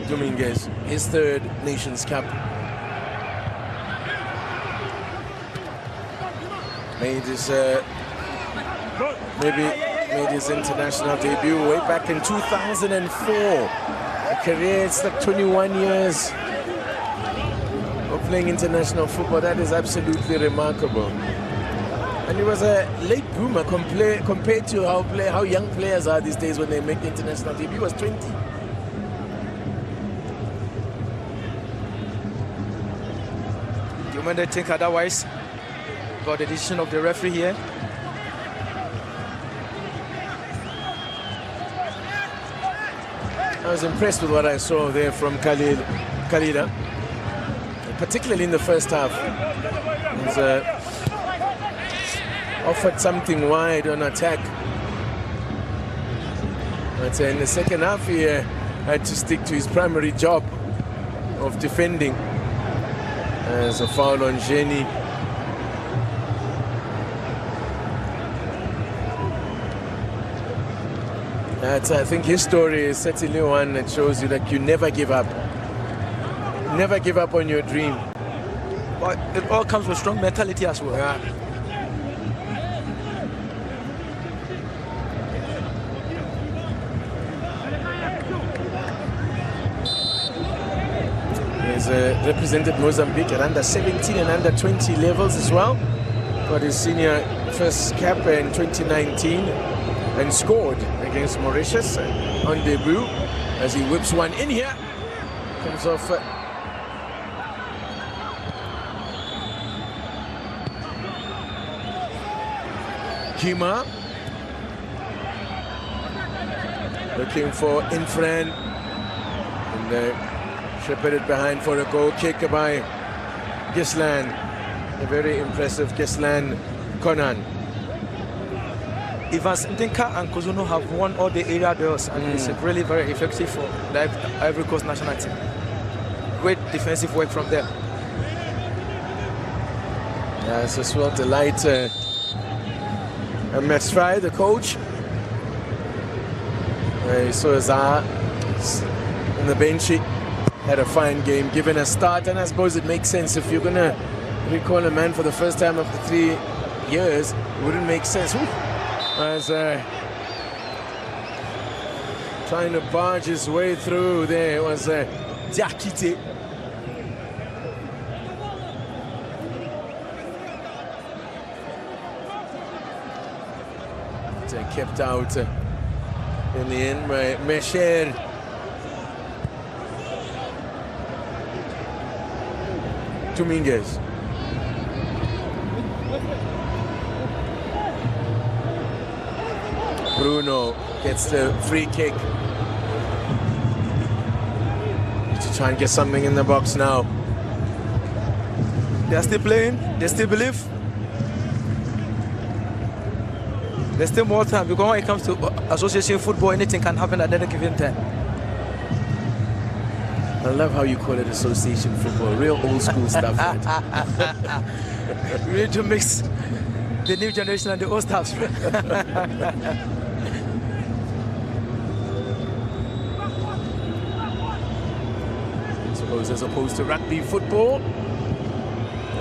Dominguez, his third Nations Cup. Made his maybe made his international debut way back in 2004. A career, it's like 21 years of playing international football. That is absolutely remarkable. And he was a late bloomer compared to how young players are these days when they make the international debut. He was 20. You may think otherwise about the decision of the referee here. I was impressed with what I saw there from Khalida, particularly in the first half. He's offered something wide on attack. But in the second half, he had to stick to his primary job of defending. There's a foul on Jenny. I think his story is certainly one that shows you that you never give up. Never give up on your dream. But it all comes with strong mentality as well. Yeah. He's represented Mozambique at under 17 and under 20 levels as well. Got his senior first cap in 2019 and scored against Mauritius on debut as he whips one in here. Comes off Kima. Looking for Infran. And shepherded behind for a goal kick by Gislan. A very impressive Gislan Konan. Evans Ndinka and Kozuno have won all the area duels, and it's really very effective for the Ivory Coast national team. Great defensive work from them. Yes, as well delight Mesfry, the coach. So Zah on the bench, he had a fine game, given a start, and I suppose it makes sense if you're going to recall a man for the first time after 3 years. It wouldn't make sense. As trying to barge his way through there was Diakite. Kept out in the end by Mesher. Dominguez. Bruno gets the free kick. To try and get something in the box now. They are still playing, they still believe. There's still more time, because when it comes to association football, anything can happen at any given time. I love how you call it association football, real old school stuff. We need to mix the new generation and the old stuff. As opposed to rugby football.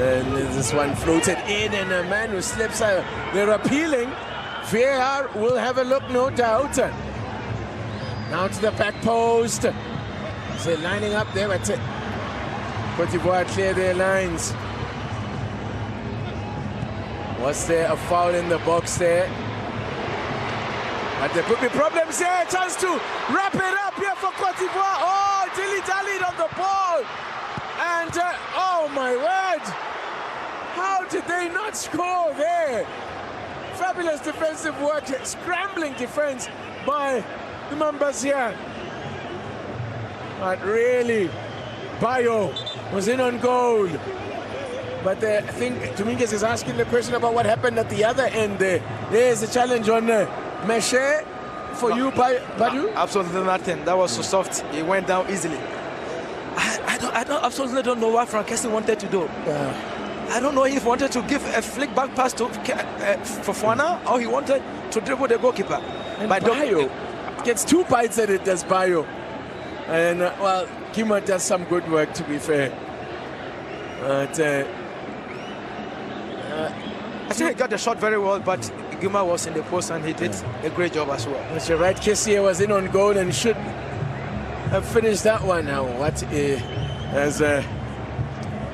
And this one floated in, and a man who slips out. They're appealing. VAR will have a look, no doubt. Now to the back post. So lining up there, but Cote d'Ivoire clear their lines. Was there a foul in the box there? But there could be problems here. Chance to wrap it up here for Cote d'Ivoire. Oh, dilly-dallied on the ball. And, oh my word. How did they not score there? Fabulous defensive work, scrambling defense by the Mambas here. But really, Bayo was in on goal. But I think Dominguez is asking the question about what happened at the other end there. There's a challenge on Meshe for you, Badu? Absolutely nothing. That was so soft. He went down easily. I absolutely don't know what Franceschi wanted to do. I don't know if he wanted to give a flick back pass to Fofana, or he wanted to dribble the goalkeeper. And Bayo gets 2 bites at it, does Bayo. And, well, Kima does some good work, to be fair. But, I think he got the shot very well, but Guma was in the post and he did a great job as well. But you're right, Kessie was in on goal and should have finished that one now. As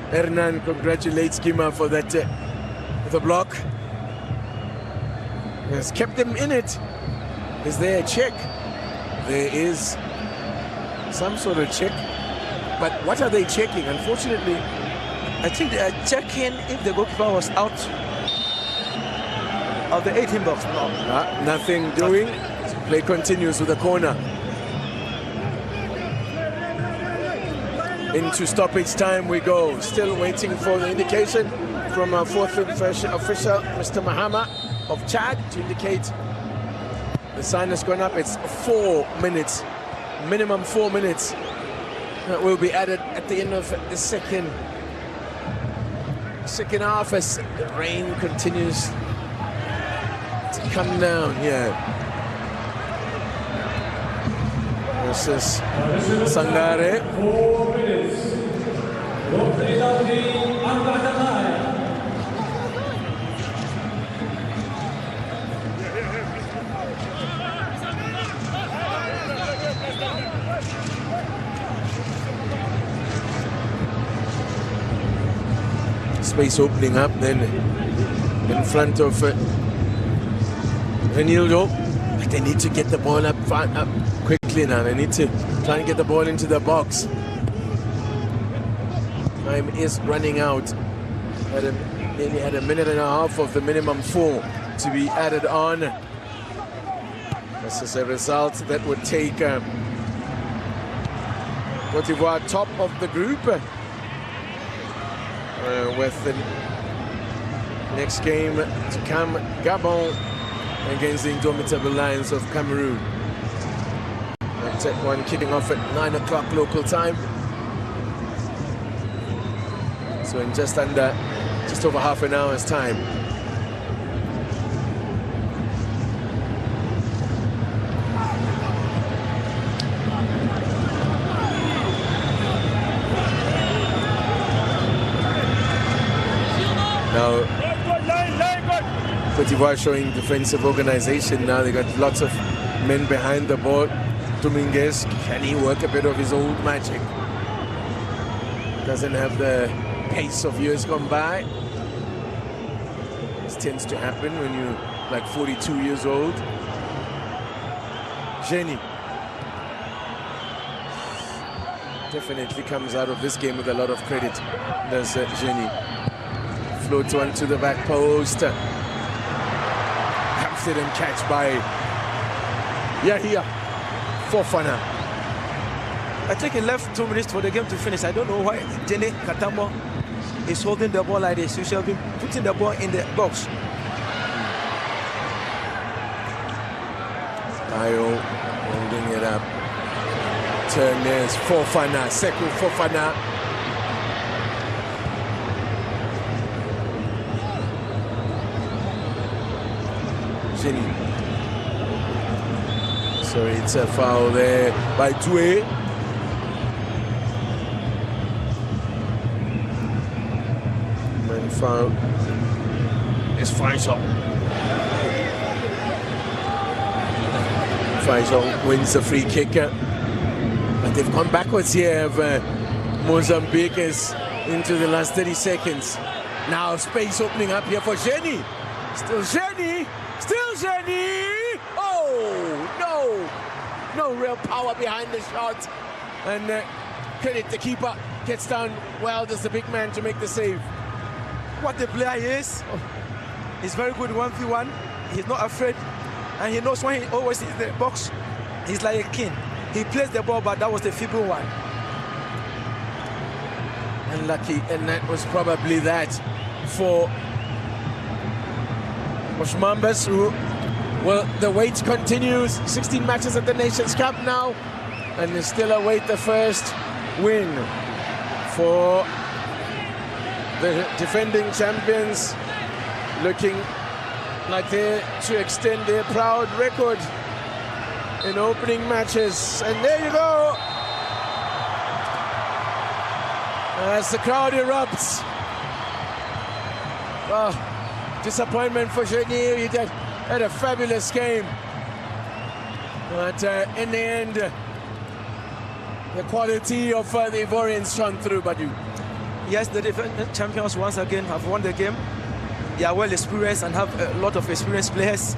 Hernan congratulates Gima for that the block. Has kept them in it. Is there a check? There is some sort of check. But what are they checking? Unfortunately, I think they are checking if the goalkeeper was out of the 18 box. No. Nothing doing. Play continues with a corner. Into stoppage time we go. Still waiting for the indication from our fourth official, Mr. Mahama of Chad, to indicate the sign has gone up. It's 4 minutes, minimum 4 minutes that will be added at the end of the second half as the rain continues to come down here. This is Sangare. 4 minutes. Space opening up then in front of Renildo. But they need to get the ball up quickly now. They need to try and get the ball into the box. Time is running out. Nearly had a minute and a half of the minimum 4 to be added on. This is a result that would take Cote d'Ivoire top of the group. With the next game to come, Gabon against the Indomitable Lions of Cameroon. That one kicking off at 9 o'clock local time. So in just over half an hour's time. Now, Cote d'Ivoire showing defensive organization now. They got lots of men behind the ball. Dominguez, can he work a bit of his old magic? Doesn't have the pace of years gone by. This tends to happen when you're like 42 years old. Jenny definitely comes out of this game with a lot of credit. There's Jenny. Floats one to the back post. Confident catch by Yahia Fofana. I think it left 2 minutes for the game to finish. I don't know why Jenny Katambo is holding the ball like this. You should have been putting the ball in the box. Tayo holding it up. Turner's Fofana, Sekou Fofana. Jenny. Sorry, it's a foul there by Doué. And foul is Faisal. Faisal wins the free kick. But they've gone backwards here. Mozambique is into the last 30 seconds. Now space opening up here for Jenny. Still Jenny. Still Jenny! Oh, no! No real power behind the shot. And credit the keeper. Gets down well, does the big man to make the save. What the player is, he's very good 1v1. He's not afraid. And he knows when he always is in the box, he's like a king. He plays the ball, but that was the feeble one. Unlucky, and that was probably that for Mambas, who, well, the wait continues. 16 matches at the Nations Cup now, and they still await the first win for the defending champions, looking like they're to extend their proud record in opening matches. And there you go, as the crowd erupts. Well, disappointment for Genie. He did had a fabulous game. But in the end, the quality of the Ivorians shone through, Badu. Yes, the defending champions once again have won the game. They are well experienced and have a lot of experienced players.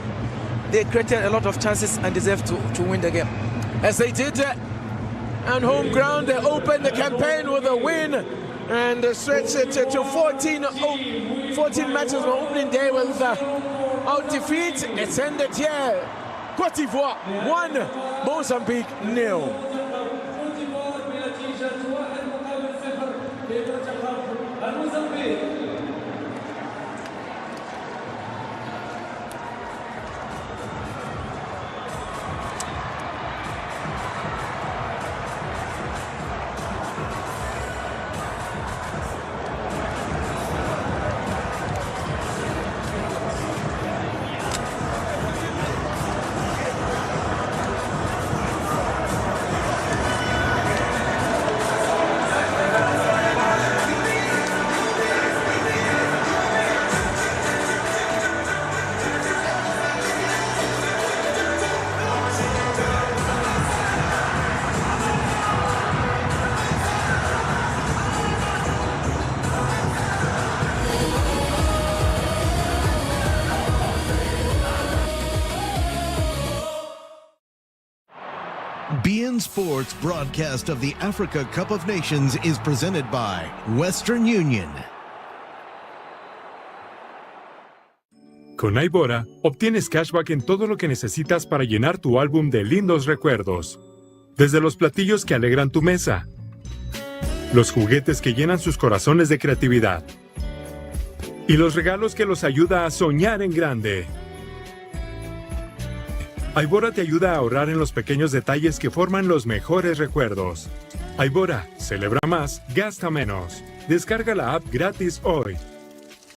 They created a lot of chances and deserve to win the game. As they did on home ground, they opened the campaign with a win and stretched it to 14 matches on opening day without defeat. It's ended here. Côte d'Ivoire 1, Mozambique 0. BN Sports broadcast of the Africa Cup of Nations is presented by Western Union. Con Aibora, obtienes cashback en todo lo que necesitas para llenar tu álbum de lindos recuerdos. Desde los platillos que alegran tu mesa, los juguetes que llenan sus corazones de creatividad y los regalos que los ayuda a soñar en grande. Aibora te ayuda a ahorrar en los pequeños detalles que forman los mejores recuerdos. Aibora, celebra más, gasta menos. Descarga la app gratis hoy.